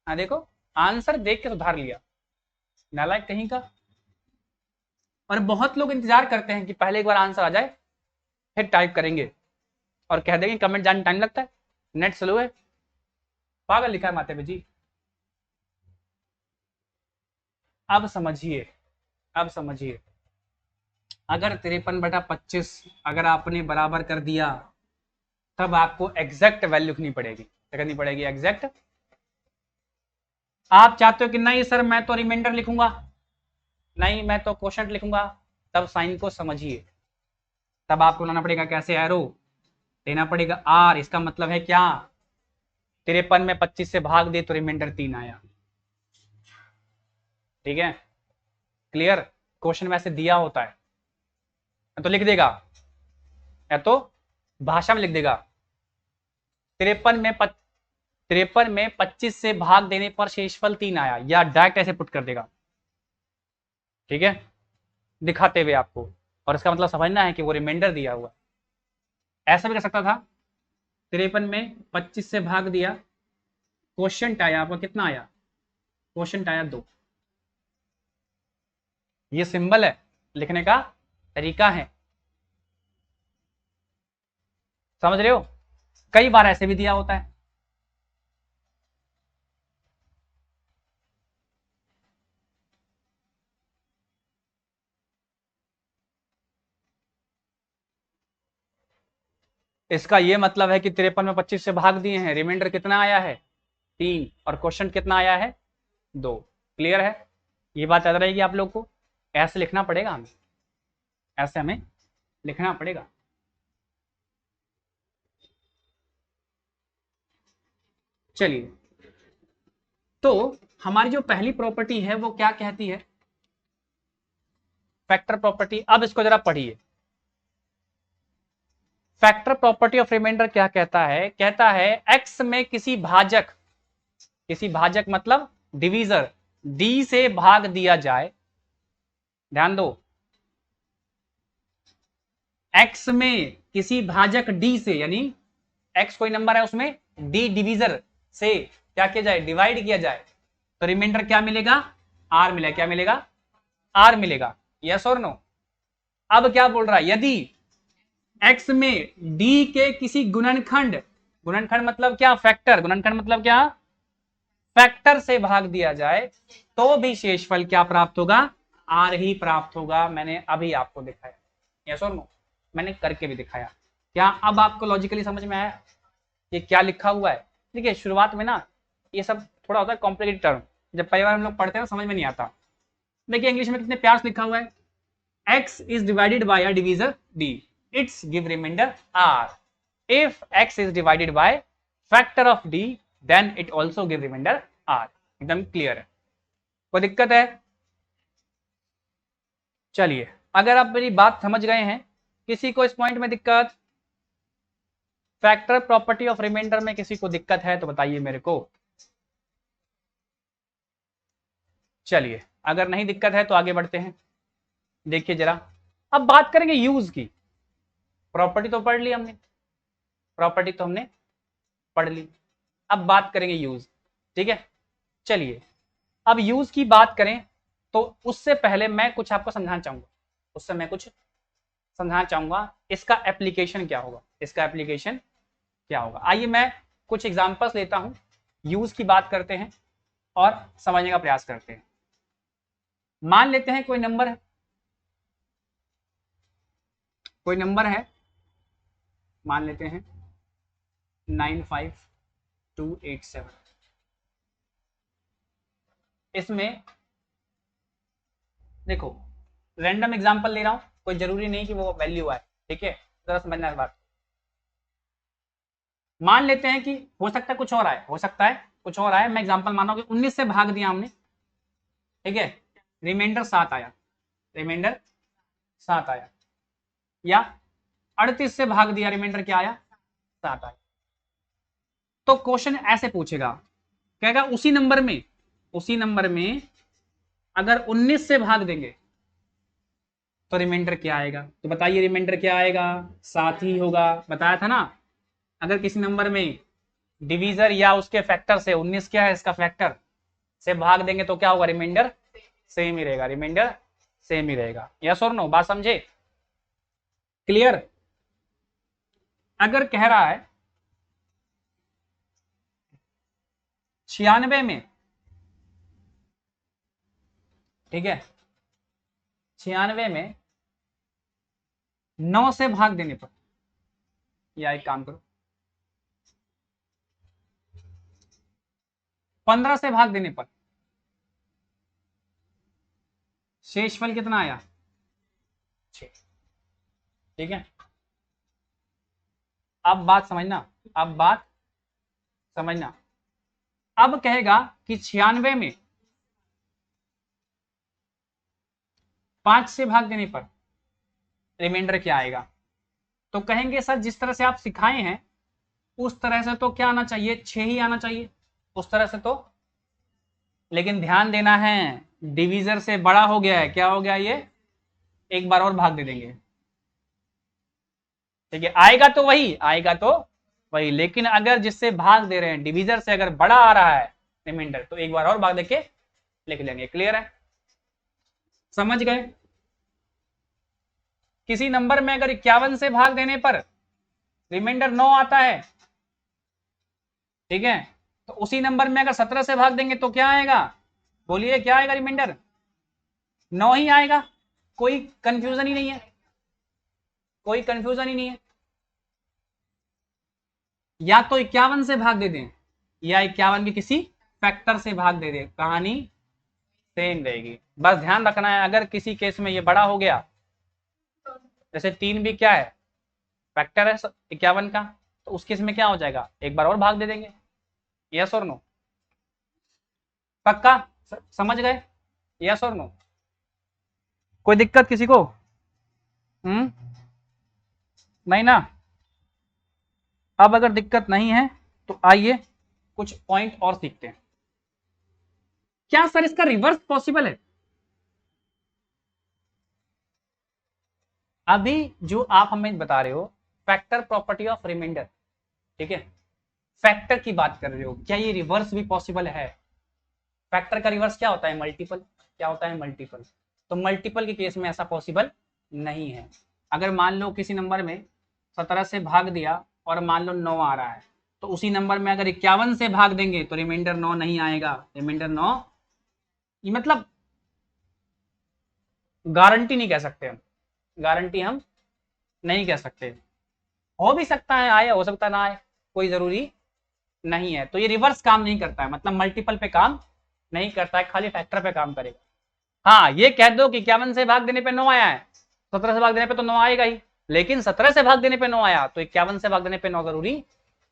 हाँ देखो, आंसर देख के सुधार लिया, नालायक कहीं का। और बहुत लोग इंतजार करते हैं कि पहले एक बार आंसर आ जाए फिर टाइप करेंगे और कह देंगे कमेंट जाने टाइम लगता है, नेट स्लो है। पागल लिखा है माथे पे जी। अब समझिए, अब समझिए, अगर 53/25 अगर आपने बराबर कर दिया तब आपको एग्जैक्ट वैल्यू लिखनी पड़ेगी। क्या करनी पड़ेगी? एग्जैक्ट। आप चाहते हो कि नहीं सर मैं तो रिमाइंडर लिखूंगा, नहीं मैं तो क्वोशंट लिखूंगा, तब साइन को समझिए। तब आपको लाना पड़ेगा कैसे एरो, देना पड़ेगा आर। इसका मतलब है क्या? 53 में 25 से भाग दे तो रिमाइंडर 3 आया। ठीक है, क्लियर? क्वेश्चन में ऐसे दिया होता है, तो लिख देगा या तो भाषा में लिख देगा 53 में 25 से भाग देने पर शेषफल 3 आया, या डायरेक्ट ऐसे पुट कर देगा। ठीक है, दिखाते हुए आपको, और इसका मतलब समझना है कि वो रिमाइंडर दिया हुआ। ऐसा भी कर सकता था 53 में 25 से भाग दिया, क्वेश्चन आया आपका, कितना आया? क्वेश्चन आया 2। ये सिंबल है, लिखने का तरीका है, समझ रहे हो? कई बार ऐसे भी दिया होता है। इसका ये मतलब है कि 53 में 25 से भाग दिए हैं, रिमाइंडर कितना आया है? 3, और क्वेश्चन कितना आया है? 2। क्लियर है? ये बात याद रहेगी आप लोग को। ऐसे लिखना पड़ेगा हमें, ऐसे हमें लिखना पड़ेगा। चलिए, तो हमारी जो पहली प्रॉपर्टी है वो क्या कहती है? Factor property. अब इसको जरा पढ़िए। फैक्टर प्रॉपर्टी ऑफ रिमाइंडर क्या कहता है? कहता है एक्स में किसी भाजक, किसी भाजक मतलब डिवीजर, डी से भाग दिया जाए। ध्यान दो, एक्स में किसी भाजक डी से, यानी एक्स कोई नंबर है उसमें डी डिवीजर से क्या किया जाए? डिवाइड किया जाए, तो रिमाइंडर क्या मिलेगा? आर मिलेगा। क्या मिलेगा? आर मिलेगा। यस और नो? अब क्या बोल रहा है? यदि एक्स में डी के किसी गुणनखंड, गुणनखंड मतलब क्या? फैक्टर। गुणनखंड मतलब क्या? फैक्टर से भाग दिया जाए तो भी शेषफल क्या प्राप्त होगा? आर ही प्राप्त होगा। मैंने अभी आपको दिखाया, यस और नो? मैंने करके भी दिखाया। क्या अब आपको लॉजिकली समझ में आया ये क्या लिखा हुआ है? देखिए शुरुआत में ना ये सब थोड़ा होता है कॉम्प्लिकेटेड टर्म, जब पहली बार हम लोग पढ़ते हैं समझ में नहीं आता। देखिए इंग्लिश में कितने प्यार से लिखा हुआ है, x is divided by a divisor d, its give remainder r. If x is divided by factor of d, then it also give remainder r. एकदम क्लियर है, कोई दिक्कत है? चलिए, अगर आप मेरी बात समझ गए हैं, किसी को इस पॉइंट में दिक्कत, फैक्टर प्रॉपर्टी ऑफ रिमाइंडर में किसी को दिक्कत है तो बताइए मेरे को। चलिए, अगर नहीं दिक्कत है तो आगे बढ़ते हैं। देखिए जरा, अब बात करेंगे यूज की। प्रॉपर्टी तो पढ़ ली हमने, प्रॉपर्टी तो हमने पढ़ ली, अब बात करेंगे यूज। ठीक है, चलिए, अब यूज की बात करें तो उससे पहले मैं कुछ आपको समझाना चाहूंगा, उससे मैं कुछ समझाना चाहूंगा इसका एप्लीकेशन क्या होगा, इसका एप्लीकेशन क्या होगा। आइए मैं कुछ एग्जांपल्स लेता हूं, यूज की बात करते हैं और समझने का प्रयास करते हैं। मान लेते हैं कोई नंबर है, कोई नंबर है, मान लेते हैं 95287। इसमें देखो रैंडम एग्जांपल ले रहा हूं, कोई जरूरी नहीं कि वो वैल्यू आए। ठीक है, जरा समझना है बात। मान लेते हैं कि हो सकता है कुछ और आए, हो सकता है कुछ और आए। मैं एग्जांपल मान रहा हूं कि 19 से भाग दिया हमने, ठीक है, रिमाइंडर 7 आया, रिमाइंडर 7 आया, या 38 से भाग दिया, रिमाइंडर क्या आया, 7 आया। तो क्वेश्चन ऐसे पूछेगा, कहेगा उसी नंबर में अगर 19 से भाग देंगे तो रिमाइंडर क्या आएगा। तो बताइए रिमाइंडर क्या आएगा, 7 ही होगा, बताया था ना। अगर किसी नंबर में डिवीजर या उसके फैक्टर से, 19 क्या है इसका फैक्टर, से भाग देंगे तो क्या होगा, रिमाइंडर सेम ही रहेगा, रिमाइंडर सेम ही रहेगा। यस और नो, बात समझे, क्लियर। अगर कह रहा है 96 में, ठीक है, 96 में 9 से भाग देने पर, या एक काम करो 15 से भाग देने पर शेषफल कितना आया, 6, ठीक है। अब बात समझना, अब बात समझना। अब कहेगा कि 96 में 5 से भाग देने पर रिमाइंडर क्या आएगा। तो कहेंगे सर जिस तरह से आप सिखाए हैं उस तरह से तो क्या आना चाहिए, 6 ही आना चाहिए उस तरह से तो। लेकिन ध्यान देना है, डिवीजर से बड़ा हो गया है, क्या हो गया ये, एक बार और भाग दे देंगे, ठीक है। आएगा तो वही, आएगा तो वही, लेकिन अगर जिससे भाग दे रहे हैं डिवीजर से अगर बड़ा आ रहा है रिमाइंडर, तो एक बार और भाग देके लिख लेंगे। क्लियर है, समझ गए। किसी नंबर में अगर 51 से भाग देने पर रिमाइंडर 9 आता है, ठीक है, तो उसी नंबर में अगर 17 से भाग देंगे तो क्या आएगा, बोलिए क्या आएगा, रिमाइंडर 9 ही आएगा। कोई कंफ्यूजन ही नहीं है, कोई कंफ्यूजन ही नहीं है। या तो 51 से भाग दे दें या 51 के किसी फैक्टर से भाग दे दें, कहानी सेम रहेगी। बस ध्यान रखना है, अगर किसी केस में ये बड़ा हो गया, जैसे 3 भी क्या है, फैक्टर है 51 का, तो उस केस में क्या हो जाएगा, एक बार और भाग दे देंगे। यस और नो, पक्का समझ गए, यस और नो, कोई दिक्कत किसी को, नहीं ना। अब अगर दिक्कत नहीं है तो आइए कुछ पॉइंट और सीखते हैं। क्या सर इसका रिवर्स पॉसिबल है। अभी जो आप हमें बता रहे हो फैक्टर प्रॉपर्टी ऑफ रिमाइंडर, ठीक है, फैक्टर की बात कर रहे हो, क्या ये रिवर्स भी पॉसिबल है। फैक्टर का रिवर्स क्या होता है, मल्टीपल, क्या होता है, मल्टीपल। तो मल्टीपल के केस में ऐसा पॉसिबल नहीं है। अगर मान लो किसी नंबर में 17 से भाग दिया और मान लो 9 आ रहा है, तो उसी नंबर में अगर 51 से भाग देंगे तो रिमाइंडर 9 नहीं आएगा, रिमाइंडर 9, ये मतलब गारंटी नहीं कह सकते हम, गारंटी हम नहीं कह सकते, हो भी सकता है आए, हो सकता है ना आए, कोई जरूरी नहीं है। तो ये रिवर्स काम नहीं करता है, मतलब मल्टीपल पे काम नहीं करता है, खाली फैक्टर पे काम करेगा। हाँ ये कह दो कि 51 से भाग देने पे 9 आया है, 17 से भाग देने पे तो 9 आएगा ही, लेकिन 17 से भाग देने पे 9 आया तो 51 से भाग देने पे 9 जरूरी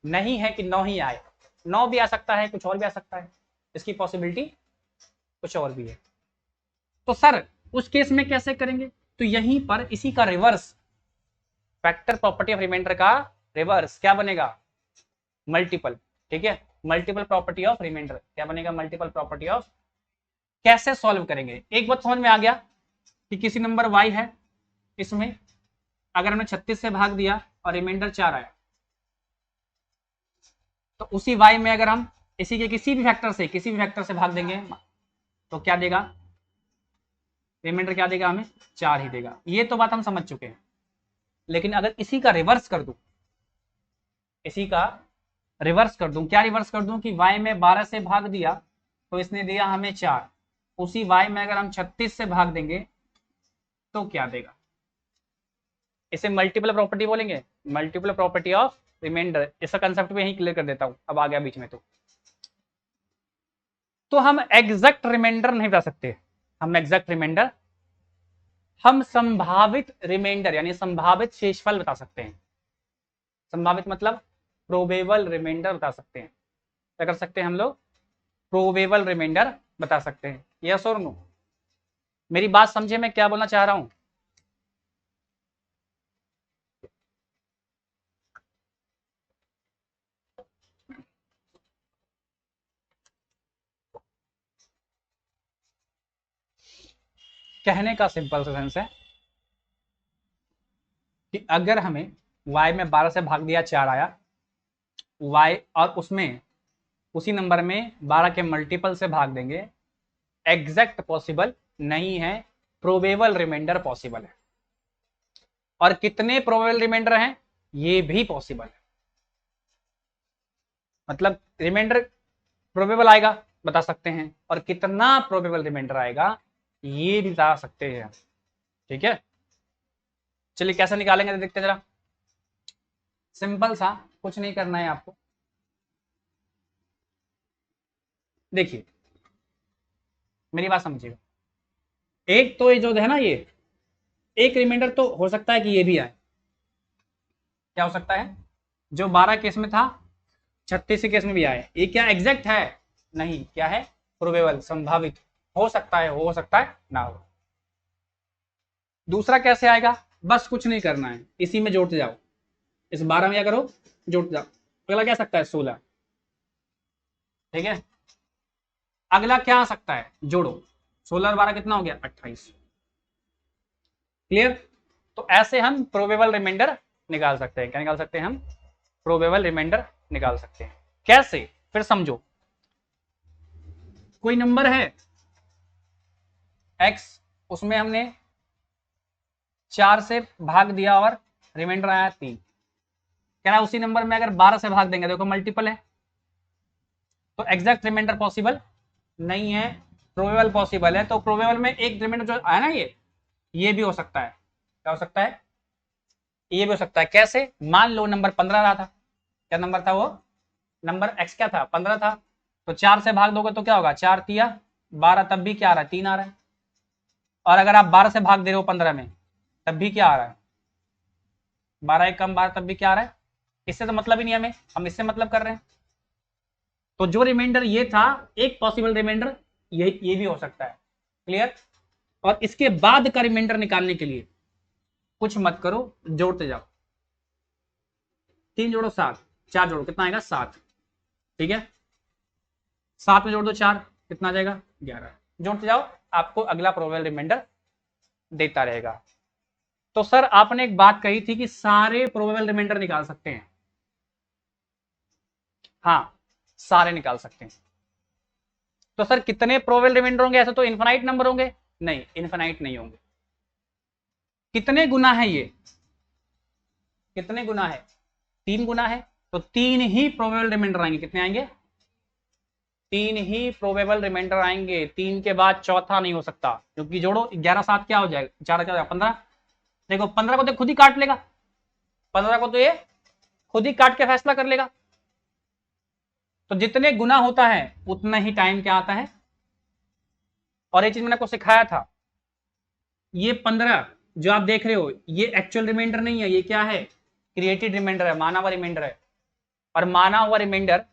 नहीं है कि 9 ही आए, 9 भी आ सकता है, कुछ और भी आ सकता है, इसकी पॉसिबिलिटी कुछ और भी है। तो सर उस केस में कैसे करेंगे, तो यहीं पर इसी का reverse, factor property of remainder का रिवर्स क्या बनेगा, मल्टीपल, ठीक है, मल्टीपल प्रॉपर्टी ऑफ रिमाइंडर क्या बनेगा, मल्टीपल प्रॉपर्टी ऑफ। कैसे सॉल्व करेंगे, एक बात समझ में आ गया कि किसी नंबर y है, इसमें अगर हमने 36 से भाग दिया और रिमाइंडर 4 आया, तो उसी y में अगर हम इसी के किसी भी फैक्टर से भाग देंगे तो क्या देगा, रिमाइंडर क्या देगा हमें, 4 ही देगा। ये तो बात हम समझ चुके हैं। लेकिन अगर इसी का रिवर्स कर दूं, इसी का रिवर्स कर दूं, क्या रिवर्स कर दूं कि y में 12 से भाग दिया तो इसने दिया हमें 4, उसी y में अगर हम 36 से भाग देंगे तो क्या देगा, इसे मल्टीपल प्रॉपर्टी बोलेंगे, मल्टीपल प्रॉपर्टी ऑफ रिमाइंडर। इसका कंसेप्ट भी यहीं क्लियर कर देता हूं, अब आ गया बीच में। तो हम एग्जैक्ट रिमाइंडर नहीं बता सकते, हम एग्जैक्ट रिमाइंडर, हम संभावित रिमाइंडर यानी संभावित शेषफल बता सकते हैं। संभावित मतलब प्रोबेबल रिमाइंडर बता सकते हैं। क्या कर सकते हैं हम लोग? प्रोबेबल रिमाइंडर बता सकते हैं। यस और नो? मेरी बात समझे मैं क्या बोलना चाह रहा हूं? कहने का सिंपल सा सेंस है कि अगर हमें y में 12 से भाग दिया 4 आया, y और उसमें उसी नंबर में 12 के मल्टीपल से भाग देंगे, एग्जैक्ट पॉसिबल नहीं है, प्रोबेबल रिमाइंडर पॉसिबल है। और कितने प्रोबेबल रिमाइंडर हैं ये भी पॉसिबल है। मतलब रिमाइंडर प्रोबेबल आएगा बता सकते हैं, और कितना प्रोबेबल रिमाइंडर आएगा ये भी बता सकते हैं। ठीक है, चलिए कैसे निकालेंगे देखते जरा। सिंपल सा, कुछ नहीं करना है आपको। देखिए मेरी बात समझिएगा, एक तो ये जो है ना, ये एक रिमाइंडर तो हो सकता है कि ये भी आए। क्या हो सकता है? जो 12 केस में था 36 केस में भी आए। ये क्या एग्जैक्ट है? नहीं। क्या है? प्रोबेबल, संभावित। हो सकता है, हो सकता है ना हो। दूसरा कैसे आएगा? बस कुछ नहीं करना है, इसी में जोड़ते जाओ। इस 12 में क्या करो? जोड़ते जाओ। अगला क्या आ सकता है? 16। ठीक है, अगला क्या आ सकता है? जोड़ो। 16 और 12 कितना हो गया? 28। क्लियर? तो ऐसे हम प्रोबेबल रिमाइंडर निकाल सकते हैं। क्या निकाल सकते हैं हम? प्रोबेबल रिमाइंडर निकाल सकते हैं। कैसे? फिर समझो। कोई नंबर है x, उसमें हमने 4 से भाग दिया और रिमाइंडर आया 3। कह रहा है उसी नंबर में अगर 12 से भाग देंगे, देखो मल्टीपल है, तो एग्जैक्ट रिमाइंडर पॉसिबल नहीं है, प्रोबेबल पॉसिबल है। तो प्रोबेबल में एक रिमाइंडर जो आया ना, ये भी हो सकता है। क्या हो सकता है? ये भी हो सकता है। कैसे? मान लो नंबर 15 रहा था। क्या नंबर था वो? नंबर x क्या था? 15 था। तो 4 से भाग दोगे तो क्या होगा? 4 तिया 12, तब भी क्या आ रहा है? 3 आ रहा है। और अगर आप 12 से भाग दे रहे हो 15 में, तब भी क्या आ रहा है? 12 एक कम 12, तब भी क्या आ रहा है? इससे तो मतलब ही नहीं हमें, हम इससे मतलब कर रहे हैं। तो जो रिमाइंडर ये था, एक पॉसिबल रिमाइंडर ये भी हो सकता है। क्लियर? और इसके बाद का रिमाइंडर निकालने के लिए कुछ मत करो, जोड़ते जाओ। 3 जोड़ो 7, 4 जोड़ो कितना आएगा? 7। ठीक है, 7 में जोड़ दो 4, कितना आ जाएगा? 11। जोड़ते जाओ, आपको अगला प्रोबेबल रिमाइंडर देता रहेगा। तो सर आपने एक बात कही थी कि सारे प्रोबेबल रिमाइंडर निकाल सकते हैं। हाँ, सारे निकाल सकते हैं। तो सर कितने प्रोबेबल रिमाइंडर होंगे? ऐसे तो इनफाइनाइट नंबर होंगे। नहीं, इनफाइनाइट नहीं होंगे। कितने गुना है ये? कितने गुना है? 3 गुना है। तो 3 ही प्रोबेबल रिमाइंडर आएंगे। कितने आएंगे? 3 ही प्रोबेबल रिमाइंडर आएंगे। 3 के बाद चौथा नहीं हो सकता, क्योंकि जोड़ो 11 7 क्या हो जाएगा? 4 क्या हो जाएगा? 15। देखो 15 को तो खुद ही काट लेगा, 15 को तो ये खुद ही काट के फैसला कर लेगा। तो जितने गुना होता है उतना ही टाइम क्या आता है। और ये चीज मैंने आपको सिखाया था, ये 15 जो आप देख रहे हो ये एक्चुअल रिमाइंडर नहीं है, ये क्या है? क्रिएटेड रिमाइंडर है, माना हुआ रिमाइंडर है। और माना हुआ रिमाइंडर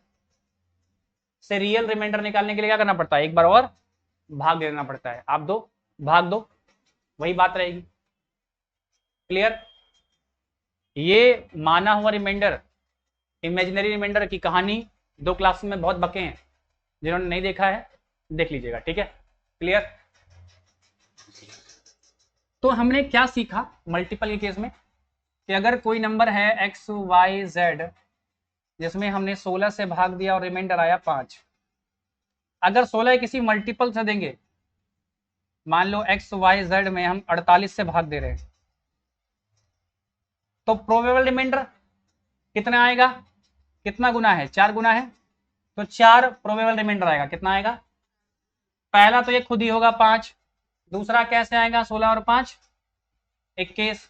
से रियल रिमाइंडर निकालने के लिए क्या करना पड़ता है? एक बार और भाग देना पड़ता है। आप दो, भाग दो, वही बात रहेगी। क्लियर? ये माना हुआ रिमाइंडर, इमेजिनरी रिमाइंडर की कहानी 2 क्लास में बहुत बके हैं, जिन्होंने नहीं देखा है देख लीजिएगा। ठीक है? क्लियर? तो हमने क्या सीखा मल्टीपल के केस में, कि अगर कोई नंबर है एक्स वाई जेड, जिसमें हमने 16 से भाग दिया और रिमाइंडर आया 5, अगर 16 किसी मल्टीपल से देंगे, मान लो एक्स वाई जेड में हम 48 से भाग दे रहे हैं, तो प्रोबेबल रिमाइंडर कितना आएगा? कितना गुना है? 4 गुना है, तो 4 प्रोबेबल रिमाइंडर आएगा। कितना आएगा? पहला तो ये खुद ही होगा 5, दूसरा कैसे आएगा? 16 और 5 21,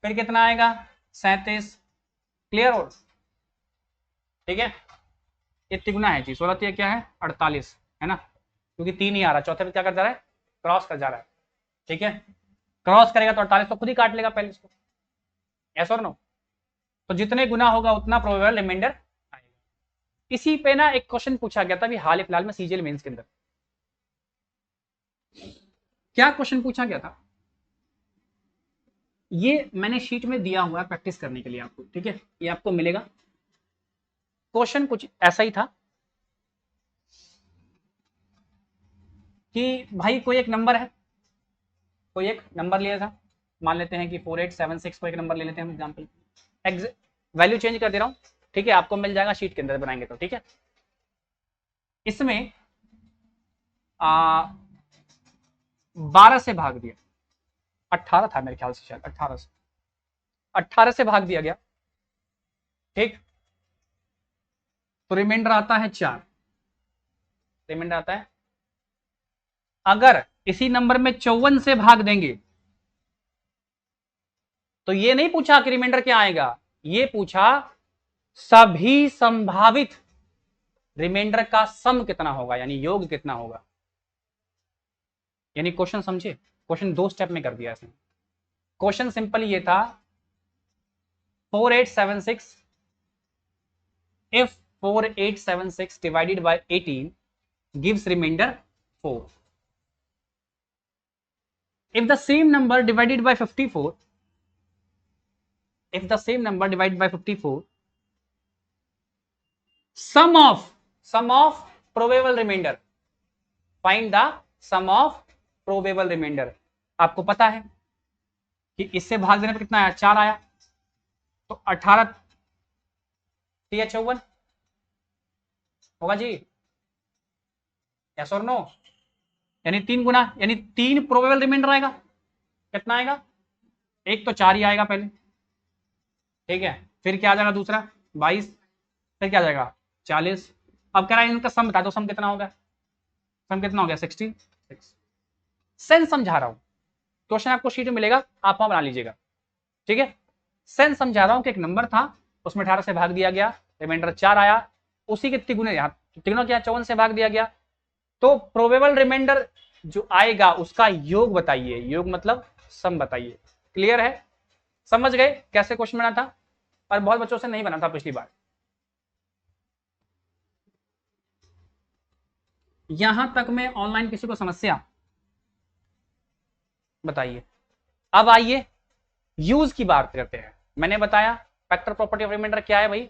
फिर कितना आएगा? 37। क्लियर हो? ठीक है, ये तिगुना है जी। 16 तो ये क्या है? 48 है ना, क्योंकि 3 ही आ रहा है, चौथे पे क्या कर जा रहा है? क्रॉस कर जा रहा है। ठीक है, क्रॉस करेगा तो 48 तो खुद ही काट लेगा पहले इसको। यस और नो? तो जितने गुना होगा उतना प्रोबेबल रिमाइंडर इसी पे ना एक क्वेश्चन पूछा गया था अभी हाल फिलहाल में सीजीएल मेंस के अंदर। क्या क्वेश्चन पूछा गया था, ये मैंने शीट में दिया हुआ है प्रैक्टिस करने के लिए आपको, ठीक है, ये आपको मिलेगा। क्वेश्चन कुछ ऐसा ही था कि भाई कोई एक नंबर है, कोई एक नंबर लिया था, मान लेते हैं कि 4876 को एक नंबर ले लेते हैं हम एग्जाम्पल, वैल्यू चेंज कर दे रहा हूँ, ठीक है, आपको मिल जाएगा शीट के अंदर बनाएंगे तो, ठीक है। इसमें 12 से भाग दिया, 18 था मेरे ख्याल से, शायद 18 से भाग दिया गया, ठीक, तो रिमाइंडर आता है 4, रिमाइंडर आता है। अगर इसी नंबर में 54 से भाग देंगे तो ये नहीं पूछा कि रिमाइंडर क्या आएगा, ये पूछा सभी संभावित रिमाइंडर का सम कितना होगा, यानी योग कितना होगा। यानी क्वेश्चन समझे, क्वेश्चन 2 स्टेप में कर दिया इसने। क्वेश्चन सिंपल ये था 4876, if 4876 divided by 18 gives remainder 4, if the same number divided by 54, if the same number divided by 54, sum of probable remainder, find the sum of probable remainder। आपको पता है कि इससे भाग देने पर कितना आया, 4 आया, तो 18 54 होगा जी, यस और नो, यानी 3 गुना, यानी 3 प्रोबेबल रिमाइंडर आएगा। कितना आएगा, एक तो 4 ही आएगा पहले, ठीक है, फिर क्या आ जाएगा दूसरा 22, फिर क्या आ जाएगा 40। अब कह रहा है इनका सम बता दो, सम कितना होगा, सम कितना हो गया 66। सेंस समझा रहा हूं, क्वेश्चन आपको शीट में मिलेगा, आप वहां बना लीजिएगा, ठीक है। सेंस समझा रहा हूं कि एक नंबर था, उसमें 18 से भाग दिया गया, रिमाइंडर 4 आया, उसी के तिगुने, यहाँ तिगुना क्या 54 से भाग दिया गया, तो प्रोबेबल रिमाइंडर जो आएगा उसका योग बताइए, योग मतलब सम बताइए। क्लियर है, समझ गए कैसे क्वेश्चन बना था, और बहुत बच्चों से नहीं बना था पिछली बार। यहां तक में ऑनलाइन किसी को समस्या बताइए। अब आइए यूज की बात करते हैं। मैंने बताया फैक्टर प्रॉपर्टी ऑफ रिमाइंडर क्या है भाई,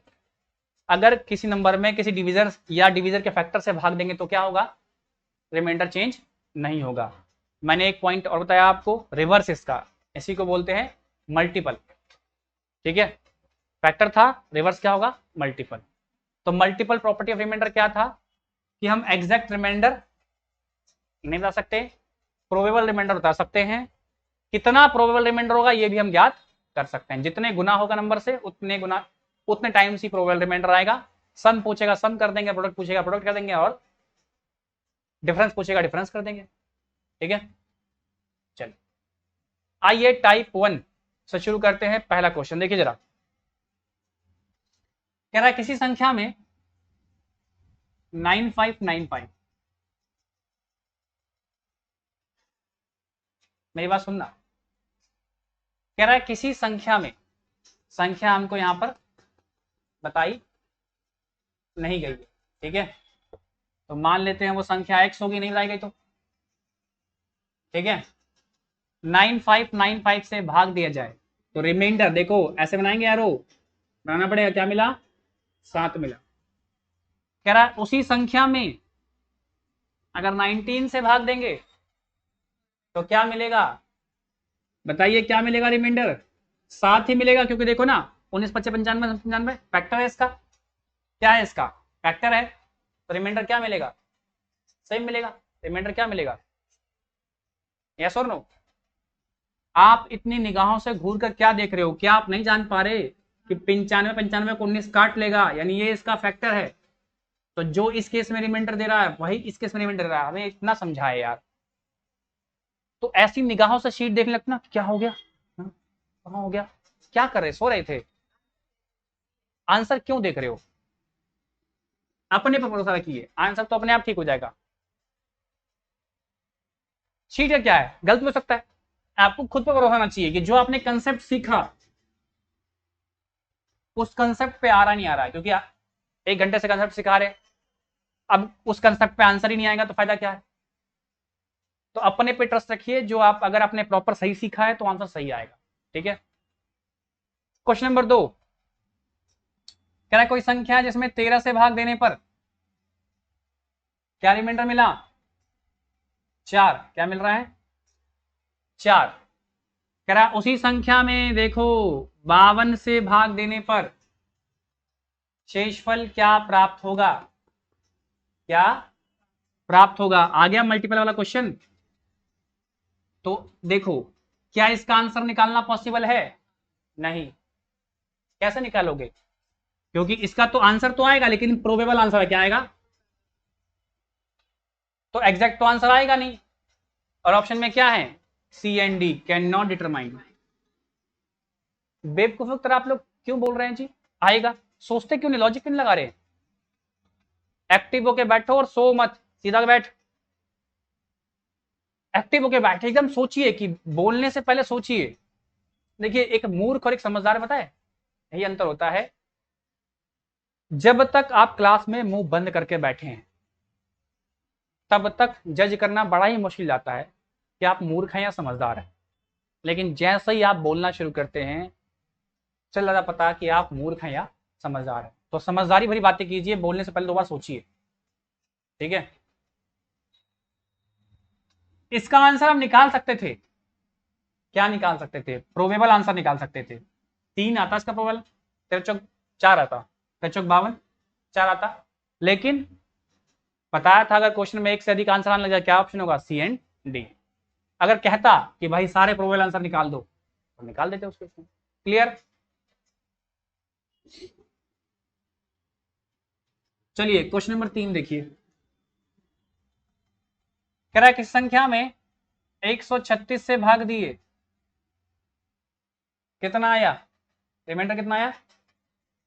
अगर किसी नंबर में किसी डिविजर या डिविजर के फैक्टर से भाग देंगे तो क्या होगा, रिमाइंडर चेंज नहीं होगा। मैंने एक पॉइंट और बताया आपको, रिवर्स इसका, इसी को बोलते हैं मल्टीपल, ठीक है, फैक्टर था, रिवर्स क्या होगा, मल्टीपल। तो मल्टीपल प्रॉपर्टी ऑफ रिमाइंडर क्या था कि हम एग्जैक्ट रिमाइंडर नहीं बता सकते, प्रोबेबल रिमाइंडर बता सकते हैं, कितना प्रोबेबल रिमाइंडर होगा ये भी हम ज्ञात कर सकते हैं, जितने गुना होगा नंबर से उतने गुना उतने टाइम्स ही प्रोबेबल रिमाइंडर आएगा। सम पूछेगा सम कर देंगे, प्रोडक्ट पूछेगा प्रोडक्ट कर देंगे, और डिफरेंस पूछेगा डिफरेंस कर देंगे, ठीक है। चलिए आइए टाइप 1 से शुरू करते हैं। पहला क्वेश्चन देखिए जरा, कह रहा है किसी संख्या में 9595, मेरी बात सुनना, कह रहा है किसी संख्या में, संख्या हमको यहां पर बताई नहीं गई है, ठीक है, तो मान लेते हैं वो संख्या x होगी, नहीं बताई गई तो, ठीक है। 9595 से भाग दिया जाए तो रिमाइंडर देखो ऐसे बनाएंगे, यारो बनाना पड़ेगा, क्या मिला 7 मिला। कह रहा है उसी संख्या में अगर 19 से भाग देंगे तो क्या मिलेगा, बताइए क्या मिलेगा, रिमाइंडर 7 ही मिलेगा, क्योंकि देखो ना 19 25 95 95 फैक्टर है इसका, क्या है इसका फैक्टर है, तो रिमाइंडर क्या मिलेगा, सेम मिलेगा, रिमाइंडर क्या मिलेगा, यस और नो। आप इतनी निगाहों से घूर कर क्या देख रहे हो, क्या आप नहीं जान पा रहे कि 95 95 को 19 काट लेगा, यानी ये इसका फैक्टर है, तो जो इस केस में रिमाइंडर दे रहा है वही इस केस में रिमाइंडर दे रहा है, हमें इतना समझाए यार। तो ऐसी निगाहों से शीट देखने लगता ना, क्या हो गया, कहां हो गया, क्या कर रहे, सो रहे थे, आंसर क्यों देख रहे हो, अपने पर भरोसा रखिए, आंसर तो अपने आप ठीक हो जाएगा। शीट क्या है, गलत हो सकता है, आपको खुद पर भरोसा होना चाहिए कि जो आपने कंसेप्ट सीखा उस कंसेप्ट पे आ रहा नहीं आ रहा है, क्योंकि 1 घंटे से कंसेप्ट सिखा रहे, अब उस कंसेप्ट पे आंसर ही नहीं आएगा तो फायदा क्या है। तो अपने पे ट्रस्ट रखिए, जो आप अगर आपने प्रॉपर सही सीखा है तो आंसर सही आएगा। ठीक है। क्वेश्चन नंबर 2 कह रहा है कोई संख्या है जिसमें 13 से भाग देने पर क्या रिमाइंडर मिला, 4। क्या मिल रहा है, 4। कह रहा उसी संख्या में देखो 52 से भाग देने पर शेषफल क्या प्राप्त होगा, क्या प्राप्त होगा। आ गया मल्टीपल वाला क्वेश्चन। तो देखो, क्या इसका आंसर निकालना पॉसिबल है, नहीं। कैसे निकालोगे, क्योंकि इसका तो आंसर तो आएगा लेकिन प्रोबेबल आंसर है, क्या आएगा, तो एग्जैक्ट तो आंसर आएगा नहीं। और ऑप्शन में क्या है, C and D, can not determine. बेवकूफ तरह आप लोग क्यों बोल रहे हैं जी, आएगा, सोचते क्यों नहीं, लॉजिक क्यों नहीं लगा रहे। एक्टिव होके बैठो और सो मत, सीधा बैठ, एक्टिव होके बैठे, एकदम सोचिए कि बोलने से पहले सोचिए। देखिए एक मूर्ख और एक समझदार पता है, यही अंतर होता है। जब तक आप क्लास में मुंह बंद करके बैठे हैं तब तक जज करना बड़ा ही मुश्किल जाता है कि आप मूर्ख हैं या समझदार हैं। लेकिन जैसे ही आप बोलना शुरू करते हैं चल जाता पता कि आप मूर्ख हैं या समझदार हैं। तो समझदारी भरी बातें कीजिए, बोलने से पहले 2 बार सोचिए। ठीक है। इसका आंसर हम निकाल सकते थे, क्या निकाल सकते थे, प्रोबेबल आंसर निकाल सकते थे। 3 आता इसका प्रोबेबल, 13 चौक 4 आता, 13 चौक 52, 4 आता। लेकिन बताया था अगर क्वेश्चन में एक से अधिक आंसर आने लग जाए क्या ऑप्शन होगा, सी एंड डी। अगर कहता कि भाई सारे प्रोबेबल आंसर निकाल दो तो निकाल देते उसके। क्लियर। चलिए क्वेश्चन नंबर 3 देखिए। कह रहा है किस संख्या में 136 से भाग दिए कितना आया, रिमाइंडर कितना आया,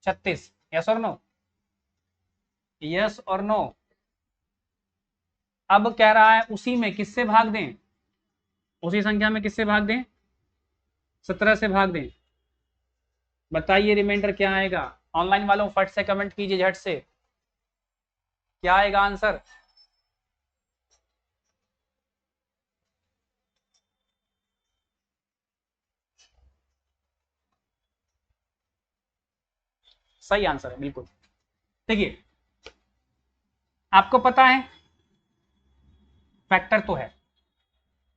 36। यस और नो, यस और नो। अब कह रहा है उसी में किससे भाग दें, उसी संख्या में किससे भाग दें, 17 से भाग दें। बताइए रिमाइंडर क्या आएगा। ऑनलाइन वालों फट से कमेंट कीजिए झट से, क्या आएगा आंसर। सही आंसर है बिल्कुल। देखिए आपको पता है फैक्टर तो है,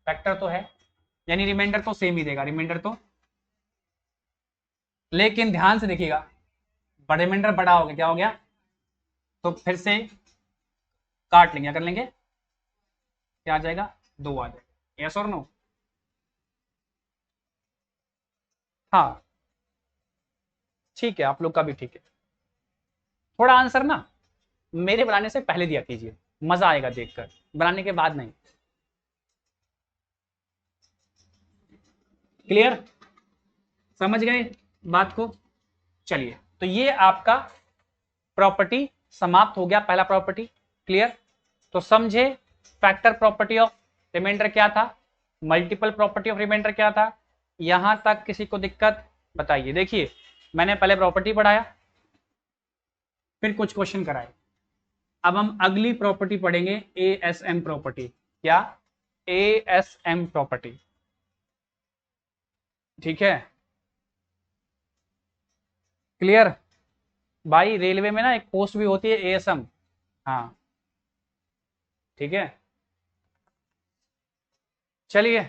फैक्टर तो है, यानी रिमाइंडर तो सेम ही देगा, रिमाइंडर तो। लेकिन ध्यान से देखिएगा, रिमाइंडर बड़ा हो गया, क्या हो गया, तो फिर से काट लेंगे, क्या कर लेंगे, क्या आ जाएगा, 2 आ जाएगा। यस और नो, हाँ ठीक है, आप लोग का भी ठीक है। थोड़ा आंसर ना मेरे बनाने से पहले दिया कीजिए, मजा आएगा देखकर, बनाने के बाद नहीं। क्लियर, समझ गए बात को। चलिए तो ये आपका प्रॉपर्टी समाप्त हो गया, पहला प्रॉपर्टी। क्लियर। तो समझे फैक्टर प्रॉपर्टी ऑफ रिमाइंडर क्या था, मल्टीपल प्रॉपर्टी ऑफ रिमाइंडर क्या था। यहां तक किसी को दिक्कत बताइए। देखिए मैंने पहले प्रॉपर्टी पढ़ाया फिर कुछ क्वेश्चन कराए, अब हम अगली प्रॉपर्टी पढ़ेंगे, एएसएम प्रॉपर्टी। क्या, एएसएम प्रॉपर्टी। ठीक है। क्लियर। भाई रेलवे में ना एक पोस्ट भी होती है एएसएम, हाँ ठीक है। चलिए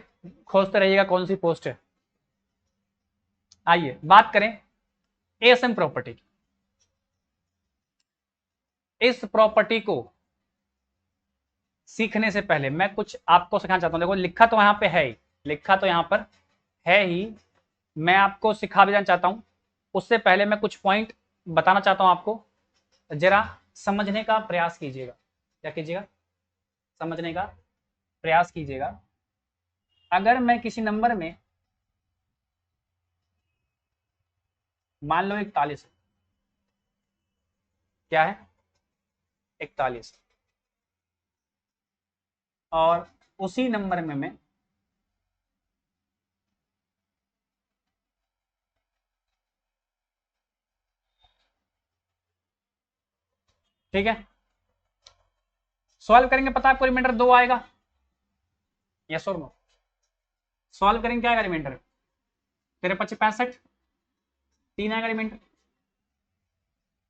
खोजते रहिएगा कौन सी पोस्ट है। आइए बात करें एएसएम प्रॉपर्टी की। इस प्रॉपर्टी को सीखने से पहले मैं कुछ आपको सिखाना चाहता हूं। देखो लिखा तो यहां पे है ही, लिखा तो यहां पर है ही, मैं आपको सिखा भी देना चाहता हूं। उससे पहले मैं कुछ पॉइंट बताना चाहता हूं आपको, जरा समझने का प्रयास कीजिएगा। क्या कीजिएगा, समझने का प्रयास कीजिएगा। अगर मैं किसी नंबर में मान लो 41, क्या है 41, और उसी नंबर में मैं ठीक है, सॉल्व करेंगे, पता है आपको रिमाइंडर 2 आएगा, यस और नो? सॉल्व करेंगे क्या आएगा रिमाइंडर? तेरे 25 65 3 आएगा रिमाइंडर,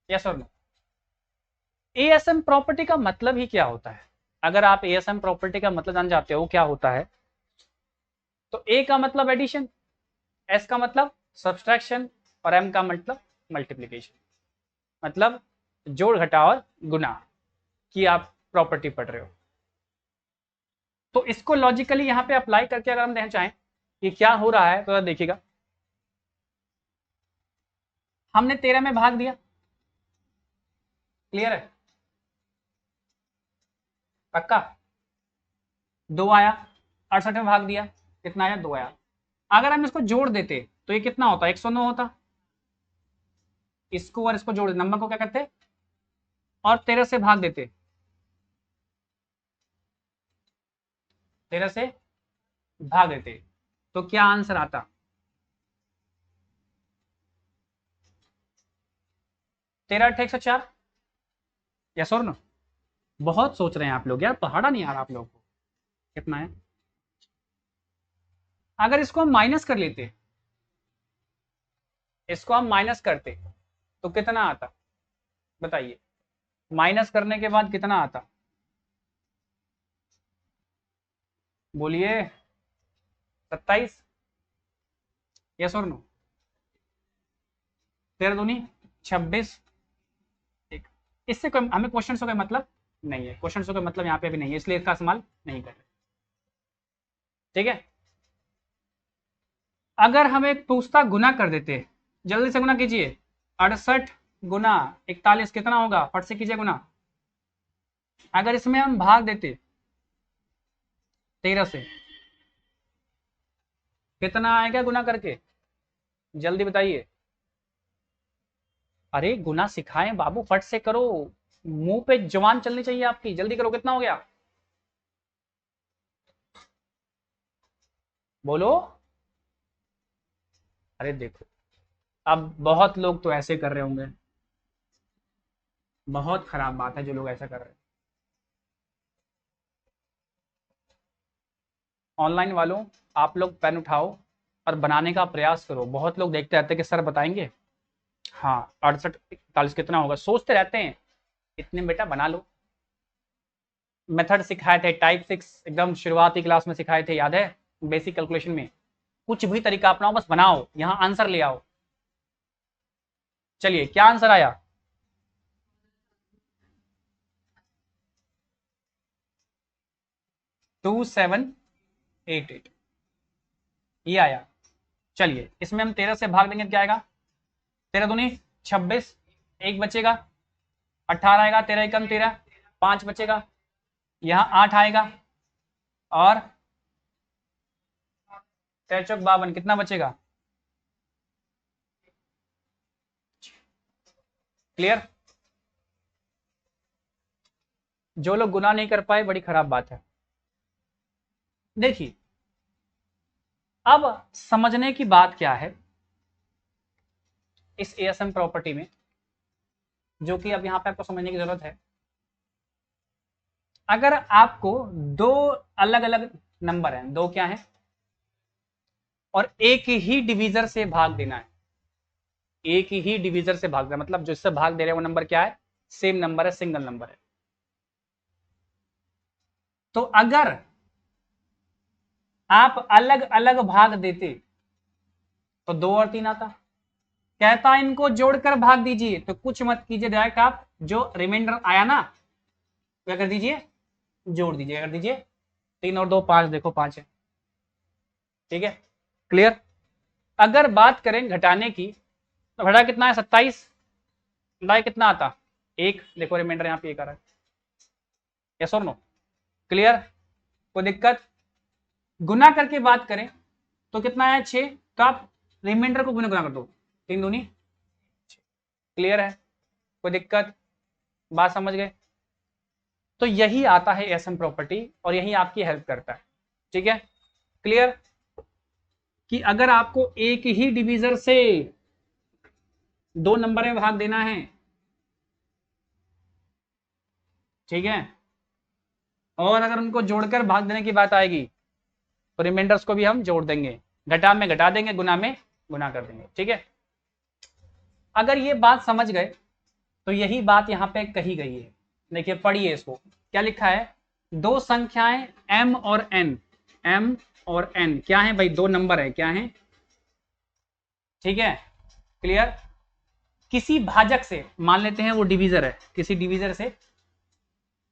यस और नो? एएसएम प्रॉपर्टी का मतलब ही क्या होता है? अगर आप एएसएम प्रॉपर्टी का मतलब जान जाते हो क्या होता है, तो ए का मतलब एडिशन, एस का मतलब सब्सट्रैक्शन और एम का मतलब मल्टीप्लिकेशन, मतलब जोड़ घटाव और गुना की आप प्रॉपर्टी पढ़ रहे हो। तो इसको लॉजिकली यहां पे अप्लाई करके अगर हम देखना चाहें कि क्या हो रहा है, तो देखिएगा, हमने 13 में भाग दिया, क्लियर है, पक्का? 2 आया, 68 में भाग दिया, कितना आया? 2 आया। अगर हम इसको जोड़ देते तो ये कितना होता? 109 होता। इसको और इसको जोड़ देते, नंबर को क्या करते और 13 से भाग देते, 13 से भाग देते, तो क्या आंसर आता? 13 8 104, यस और नो? बहुत सोच रहे हैं आप लोग यार, पहाड़ा नहीं आ रहा आप लोगों को। कितना है? अगर इसको हम माइनस कर लेते, इसको हम माइनस करते तो कितना आता? बताइए, माइनस करने के बाद कितना आता? बोलिए, 27, यस और नो? 13 दूनी 26। ठीक, इससे कोई हमें क्वेश्चन का कोई मतलब नहीं है, क्वेश्चन का मतलब यहाँ पे भी नहीं है, इसलिए इसका इस्तेमाल नहीं कर रहे, ठीक है? अगर हम एक पूछता गुना कर देते, जल्दी से गुना कीजिए, 68 गुना 41 कितना होगा? फट से कीजिए गुना। अगर इसमें हम भाग देते 13 से, कितना आएगा गुना करके? जल्दी बताइए। अरे गुना सिखाएं बाबू, फट से करो, मुंह पे जवान चलनी चाहिए आपकी, जल्दी करो, कितना हो गया? बोलो। अरे देखो, अब बहुत लोग तो ऐसे कर रहे होंगे, बहुत खराब बात है जो लोग ऐसा कर रहे हैं। ऑनलाइन वालों, आप लोग पेन उठाओ और बनाने का प्रयास करो। बहुत लोग देखते रहते हैं कि सर बताएंगे, हाँ 68 41 कितना होगा, सोचते रहते हैं, इतने बेटा बना लो। मेथड सिखाए थे, टाइप 6 एकदम शुरुआती क्लास में सिखाए थे, याद है? बेसिक कैलकुलेशन में, कुछ भी तरीका अपनाओ, बस बनाओ, यहाँ आंसर ले आओ। चलिए, क्या आंसर आया? 2788, ये आया। चलिए, इसमें हम 13 से भाग देंगे तो क्या आएगा? 13 दूनी 26, एक बचेगा, 18 आएगा, 13 एकम 13, 5 बचेगा, यहाँ 8 आएगा, और 13 चौक 52, कितना बचेगा? क्लियर? जो लोग गुना नहीं कर पाए, बड़ी खराब बात है। देखिए, अब समझने की बात क्या है इस एएसएम प्रॉपर्टी में, जो कि अब यहां पे आपको समझने की जरूरत है। अगर आपको दो अलग अलग नंबर हैं, दो क्या है, और एक ही डिवीजर से भाग देना है, एक ही डिवीजर से भाग देना, मतलब जिससे भाग दे रहे हैं वो नंबर क्या है? सेम नंबर है, सिंगल नंबर है। तो अगर आप अलग अलग भाग देते तो 2 और 3 आता। कहता है इनको जोड़कर भाग दीजिए, तो कुछ मत कीजिए, डायरेक्ट आप जो रिमाइंडर आया ना, क्या कर दीजिए? जोड़ दीजिए, कर दीजिए, 3 और 2 5, देखो 5 है, ठीक है, क्लियर? अगर बात करें घटाने की, तो घटा कितना है? 27, घटाए कितना आता? 1, देखो रिमाइंडर यहाँ पे 1 आ रहा है, यस और नो? क्लियर? कोई दिक्कत? गुना करके बात करें तो कितना है? 6, तो आप रिमाइंडर को गुना कर दो, 3 दूनी 6, क्लियर है? कोई दिक्कत? बात समझ गए? तो यही आता है एसएम प्रॉपर्टी, और यही आपकी हेल्प करता है, ठीक है, क्लियर? कि अगर आपको एक ही डिवीजर से 2 नंबर में भाग देना है, ठीक है। और अगर उनको जोड़कर भाग देने की बात आएगी तो रिमाइंडर्स को भी हम जोड़ देंगे, घटा में घटा देंगे, गुना में गुना कर देंगे। ठीक है, अगर ये बात समझ गए तो यही बात यहाँ पे कही गई है। देखिए पढ़िए इसको, क्या लिखा है, दो संख्याएं m और n, m और n क्या है भाई, दो नंबर है, क्या है, ठीक है, क्लियर। किसी भाजक से, मान लेते हैं वो डिवीजर है, किसी डिवीजर से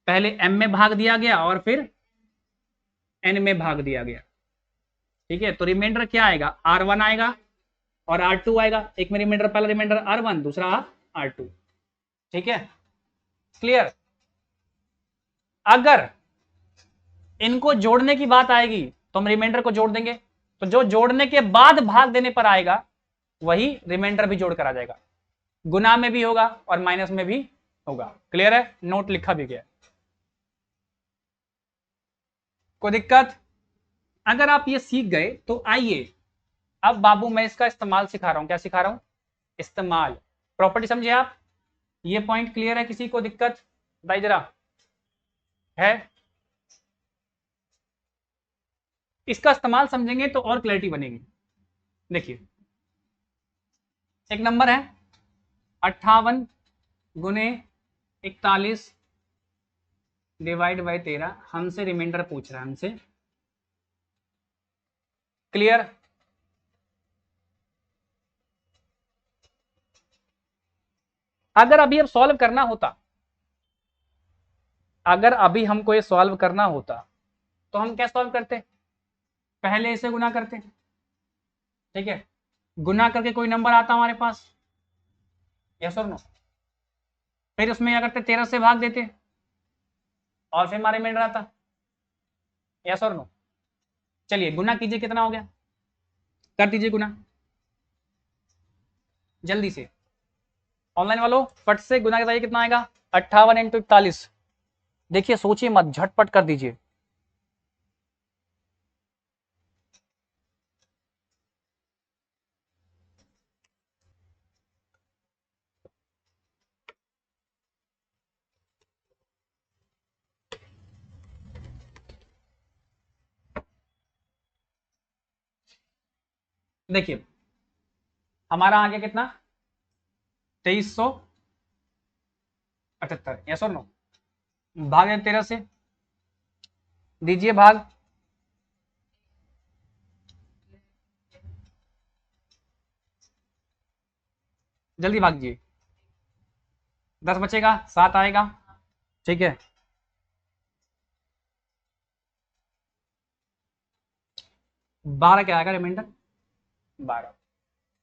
पहले m में भाग दिया गया और फिर n में भाग दिया गया, ठीक है, तो रिमाइंडर क्या आएगा, r1 आएगा और r2 आएगा। एक में रिमाइंडर, पहला रिमाइंडर r1, दूसरा r2, ठीक है, क्लियर। अगर इनको जोड़ने की बात आएगी तो हम रिमाइंडर को जोड़ देंगे, तो जो जोड़ने के बाद भाग देने पर आएगा वही रिमाइंडर भी जोड़ कर आ जाएगा, गुना में भी होगा और माइनस में भी होगा। क्लियर है, नोट लिखा भी गया, कोई दिक्कत। अगर आप ये सीख गए तो आइए अब बाबू मैं इसका इस्तेमाल सिखा रहा हूं। क्या सिखा रहा हूं, इस्तेमाल, प्रॉपर्टी समझे आप। ये पॉइंट क्लियर है, किसी को दिक्कत बताइए जरा, है। इसका इस्तेमाल समझेंगे तो और क्लैरिटी बनेगी। देखिए एक नंबर है 58 गुने 41 डिवाइड बाई 13, हमसे रिमाइंडर पूछ रहा है, हमसे, क्लियर। अगर अभी अब सॉल्व करना होता, अगर अभी हमको ये सॉल्व करना होता तो हम क्या सॉल्व करते, पहले इसे गुना करते, ठीक है, गुना करके कोई नंबर आता हमारे पास, यस और नो, फिर उसमें क्या करते, 13 से भाग देते और फिर हमारे रिमाइंडर आता, यस और नो। चलिए गुना कीजिए, कितना हो गया, कर दीजिए गुना जल्दी से, ऑनलाइन वालों फट से गुना बताइए कितना आएगा, 58 इंटू 41। देखिए सोचिए मत, झटपट कर दीजिए। देखिए हमारा आ गया कितना, 2378, यस और नो, भाग 13 से, दीजिए भाग, जल्दी भागिए, 10 बचेगा, 7 आएगा, ठीक है, 12 क्या आएगा रिमाइंडर, 12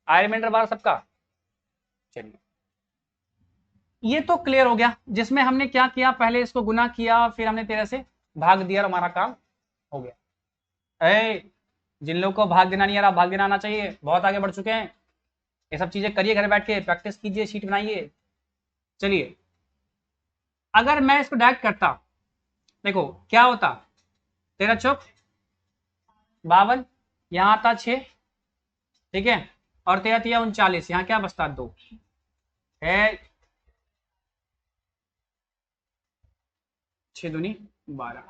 आया रिमाइंडर, 12 सबका। चलिए ये तो क्लियर हो गया, जिसमें हमने क्या किया, पहले इसको गुना किया फिर हमने 13 से भाग दिया और हमारा काम हो गया। जिन लोगों को भाग देना नहीं आ रहा, भाग देना आना चाहिए, बहुत आगे बढ़ चुके हैं। ये सब चीजें करिए, घर बैठ के प्रैक्टिस कीजिए, शीट बनाइए। चलिए अगर मैं इसको डायरेक्ट करता, देखो क्या होता, 13 चौक 52, यहाँ आता 6, ठीक है, और 13 तिया 39, यहाँ क्या बचता 2 है, 6 दूनी 12,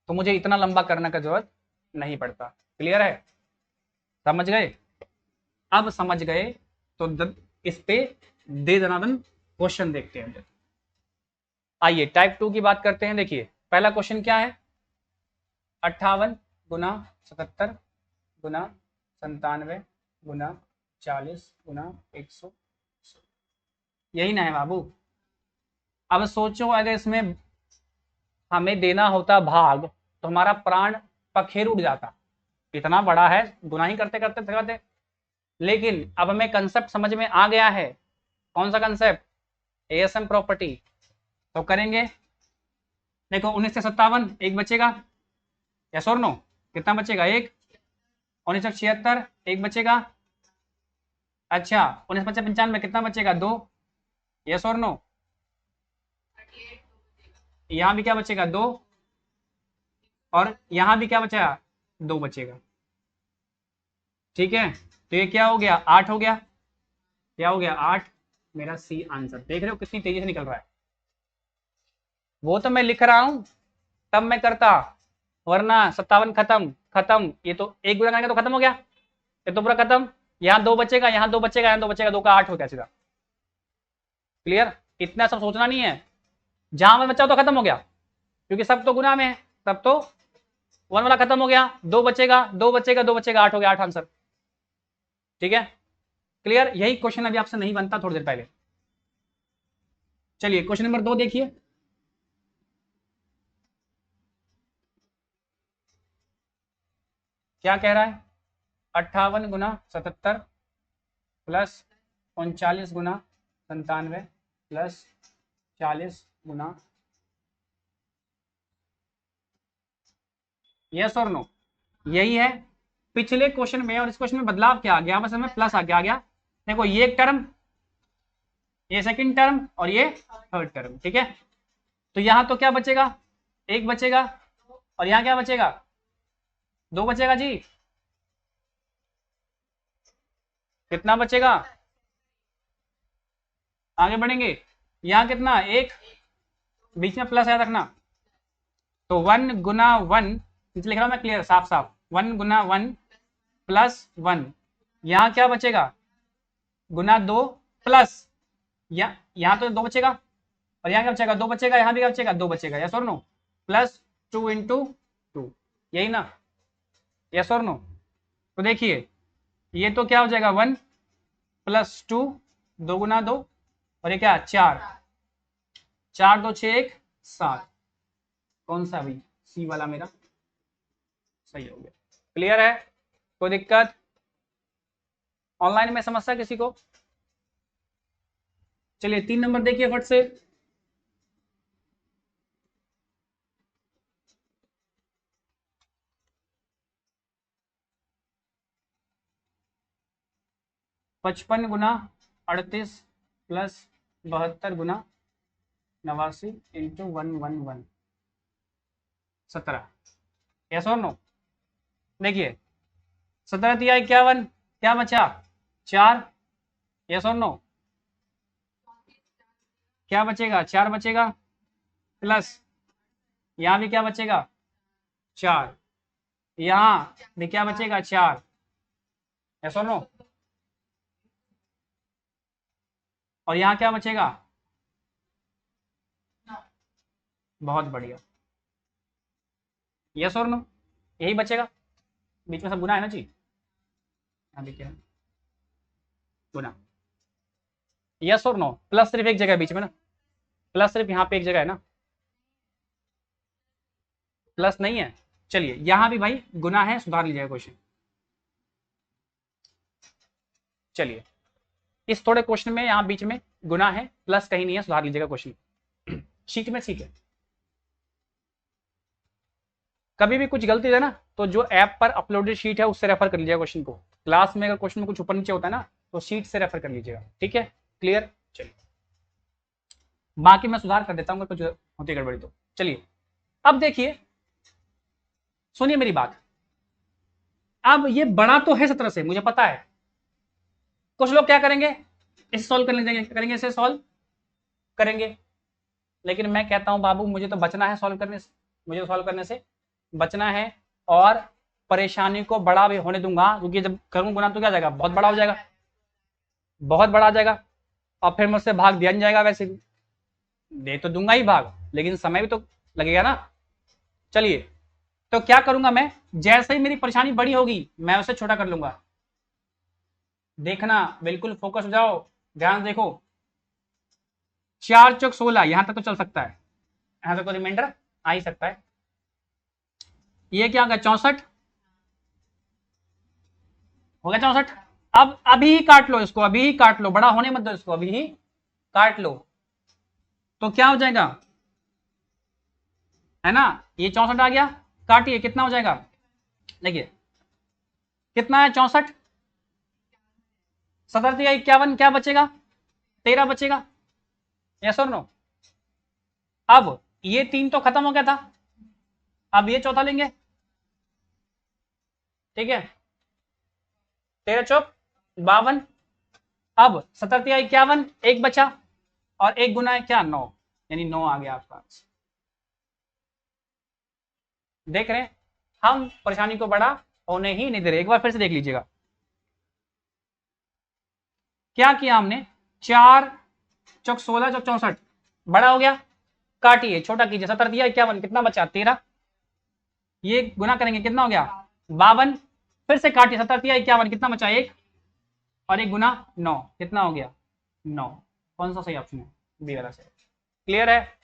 तो मुझे इतना लंबा करने का जरूरत नहीं पड़ता। क्लियर है, समझ गए, अब समझ गए तो इस पे दे दनादन क्वेश्चन देखते हैं। आइए टाइप 2 की बात करते हैं। देखिए पहला क्वेश्चन क्या है, 58 गुना 77 गुना 97 गुना 40 गुना 100, यही ना है बाबू। अब सोचो अगर इसमें हमें देना होता भाग तो हमारा प्राण पखेरु उड़ जाता, इतना बड़ा है, गुना ही करते करते थकाते। लेकिन अब हमें कंसेप्ट समझ में आ गया है, कौन सा कंसेप्ट, एएसएम प्रॉपर्टी, तो करेंगे। देखो 19 से 57 एक बचेगा, यस और नो, कितना बचेगा, एक, 1976 एक बचेगा, अच्छा 1995 कितना बचेगा, 2, यस और नो, यहाँ भी क्या बचेगा, 2, और यहाँ भी क्या बचेगा, 2 बचेगा, ठीक है। तो ये क्या हो गया, 8 हो गया, क्या हो गया, 8, मेरा सी आंसर। देख रहे हो कितनी तेजी से निकल रहा है, वो तो मैं लिख रहा हूं, तब मैं करता, वरना 57 खत्म खत्म, ये तो एक गुना करेंगे तो खत्म हो गया, ये तो पूरा खत्म। यहाँ 2 बचेगा, यहाँ 2 बचेगा, यहाँ 2 बचेगा, 2 का 8 हो गया सीधा। क्लियर? इतना सब सोचना नहीं है, जहां में बचा तो खत्म हो गया, क्योंकि सब तो गुना में है, तब तो 1 वाला खत्म हो गया, 2 बचेगा, 2 बचेगा, 2 बचेगा, 8 हो गया, 8 आंसर। ठीक है, क्लियर? यही क्वेश्चन अभी आपसे नहीं बनता थोड़ी देर पहले। चलिए क्वेश्चन नंबर 2 देखिए। क्या कह रहा है? 58 गुना 77 प्लस 39 गुना 97 प्लस 40 गुना, यस और नो? यही है पिछले क्वेश्चन में, और इस क्वेश्चन में बदलाव क्या आ गया, बस हमें प्लस आ गया। देखो ये एक टर्म, ये सेकंड टर्म, और ये थर्ड टर्म। ठीक है, तो यहां तो क्या बचेगा? 1 बचेगा, और यहां क्या बचेगा? 2 बचेगा जी। कितना बचेगा? आगे बढ़ेंगे, यहां कितना? 1, बीच में प्लस याद रखना। तो 1 गुना 1, नीचे लिख रहा हूं मैं क्लियर साफ साफ, 1 गुना 1 प्लस 1, यहां क्या बचेगा? गुना 2 प्लस, यहाँ तो 2 बचेगा, और यहाँ क्या बचेगा? 2 बचेगा, यहाँ भी क्या बचेगा? 2 बचेगा, यस और नो? प्लस 2 इंटू 2, यही ना? यस और नो? तो देखिए ये तो क्या हो जाएगा? 1 प्लस 2, 2 गुना 2, और ये क्या? 4, 4 2 6 1 7, कौन सा भाई? सी वाला मेरा सही हो गया। क्लियर है? कोई दिक्कत? ऑनलाइन में समस्या किसी को? चलिए 3 नंबर देखिए फट से। पचपन गुना 38 प्लस 72 गुना 89 इंटू 111, 17, यस और नो? देखिए 17 तिया 51, क्या बचा? 4, यस और नो? क्या बचेगा? 4 बचेगा, प्लस यहाँ भी क्या बचेगा? 4, यहाँ भी क्या बचेगा? 4, यस और नो? और यहाँ क्या बचेगा? बहुत बढ़िया, यस और नो? यही बचेगा, बीच में सब गुना है ना जी, यहाँ भी क्या है? गुना, यस और नो? प्लस सिर्फ एक जगह बीच में ना, प्लस सिर्फ यहाँ पे एक जगह है ना, प्लस नहीं है। चलिए यहां भी भाई गुना है, सुधार लीजिएगा क्वेश्चन। चलिए इस थोड़े क्वेश्चन में यहां बीच में गुना है, प्लस कहीं नहीं है, सुधार लीजिएगा क्वेश्चन शीट में। ठीक है, कभी भी कुछ गलती है ना तो जो ऐप पर अपलोडेड शीट है उससे रेफर कर लीजिएगा क्वेश्चन को। क्लास में अगर क्वेश्चन में कुछ ऊपर नीचे होता है ना तो शीट से रेफर कर लीजिएगा। ठीक है, क्लियर? चलिए बाकी मैं सुधार कर देता हूँ कुछ होती है गड़बड़ी तो। चलिए अब देखिए, सुनिए मेरी बात। अब ये बड़ा तो है 17 से, मुझे पता है। कुछ लोग क्या करेंगे? इसे सॉल्व करने देंगे, करेंगे इसे सॉल्व करेंगे, लेकिन मैं कहता हूं बाबू मुझे तो बचना है सॉल्व करने से, मुझे सॉल्व करने से बचना है, और परेशानी को बड़ा भी होने दूंगा, क्योंकि जब करूं गुना तो क्या जाएगा? बहुत बड़ा हो जाएगा, बहुत बड़ा आ जाएगा, और फिर मुझसे भाग दिया नहीं जाएगा। वैसे भी दे तो दूंगा ही भाग, लेकिन समय भी तो लगेगा ना। चलिए तो क्या करूंगा मैं, जैसे ही मेरी परेशानी बड़ी होगी मैं उसे छोटा कर लूंगा। देखना, बिल्कुल फोकस हो जाओ, ध्यान देखो। 4 चौक 16, यहां तक तो चल सकता है, यहां तक तो रिमाइंडर आ ही सकता है। ये क्या होगा? 64 हो गया, 64। अब अभी ही काट लो इसको, अभी ही काट लो, बड़ा होने मत दो इसको, अभी ही काट लो। तो क्या हो जाएगा? है ना, ये 64 आ गया, काटिए, कितना हो जाएगा? देखिए कितना है? 64, 17 या 51, क्या बचेगा? 13 बचेगा, यस और नो? अब ये 3 तो खत्म हो गया था, अब ये चौथा लेंगे। ठीक है, 13 चौक 52, अब 17 या 51, एक बचा, और एक गुना है क्या? 9, यानी 9 आ गया आपका। देख रहे हैं, हम परेशानी को बड़ा होने ही नहीं दे रहे। एक बार फिर से देख लीजिएगा, क्या किया हमने, 4 चौक 16 चौक 64, बड़ा हो गया, काटिए, छोटा कीजिए, 70 दिया 51, कितना बचा 13, ये गुना करेंगे कितना हो गया 52, फिर से काटिए, 70 दिया 51, कितना बचा 1, और 1 गुना 9, कितना हो गया 9। कौन सा सही ऑप्शन है, बी वाला सही। क्लियर है।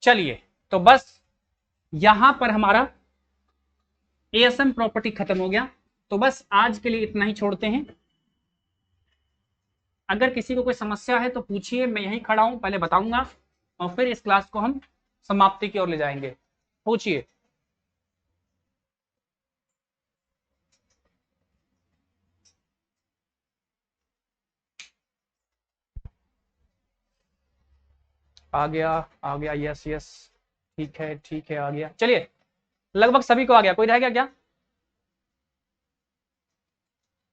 चलिए, तो बस यहां पर हमारा एएसएम प्रॉपर्टी खत्म हो गया। तो बस आज के लिए इतना ही छोड़ते हैं। अगर किसी को कोई समस्या है तो पूछिए, मैं यहीं खड़ा हूं, पहले बताऊंगा और फिर इस क्लास को हम समाप्ति की ओर ले जाएंगे। पूछिए। आ गया, यस यस, ठीक है, आ गया। चलिए, लगभग सभी को आ गया, कोई रह गया क्या?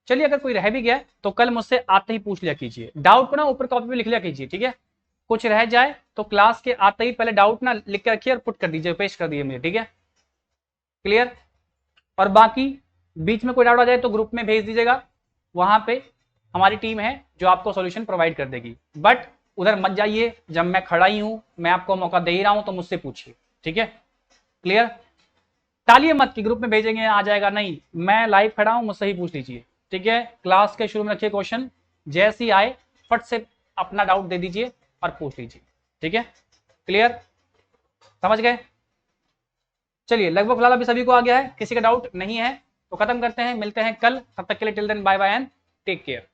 चलिए, अगर कोई रह भी गया तो कल मुझसे आते ही पूछ लिया कीजिए, डाउट को ना ऊपर कॉपी पे लिख लिया कीजिए, ठीक है। कुछ रह जाए तो क्लास के आते ही पहले डाउट ना लिख के रखिए और पुट कर दीजिए, पेश कर दीजिए मुझे, ठीक है। क्लियर। और बाकी बीच में कोई डाउट आ जाए तो ग्रुप में भेज दीजिएगा, वहां पे हमारी टीम है जो आपको सॉल्यूशन प्रोवाइड कर देगी। बट उधर मत जाइए, जब मैं खड़ा ही हूं, मैं आपको मौका दे ही रहा हूं, तो मुझसे पूछिए, ठीक है। क्लियर। टालिए मत कि ग्रुप में भेजेंगे आ जाएगा, नहीं, मैं लाइव खड़ा हूं, मुझसे ही पूछ लीजिए, ठीक है। क्लास के शुरू में रखिए क्वेश्चन, जैसे ही आए फट से अपना डाउट दे दीजिए और पूछ लीजिए, ठीक है। क्लियर, समझ गए। चलिए, लगभग फिलहाल अभी सभी को आ गया है, किसी का डाउट नहीं है तो खत्म करते हैं, मिलते हैं कल, तब तक के लिए till then bye bye and take care.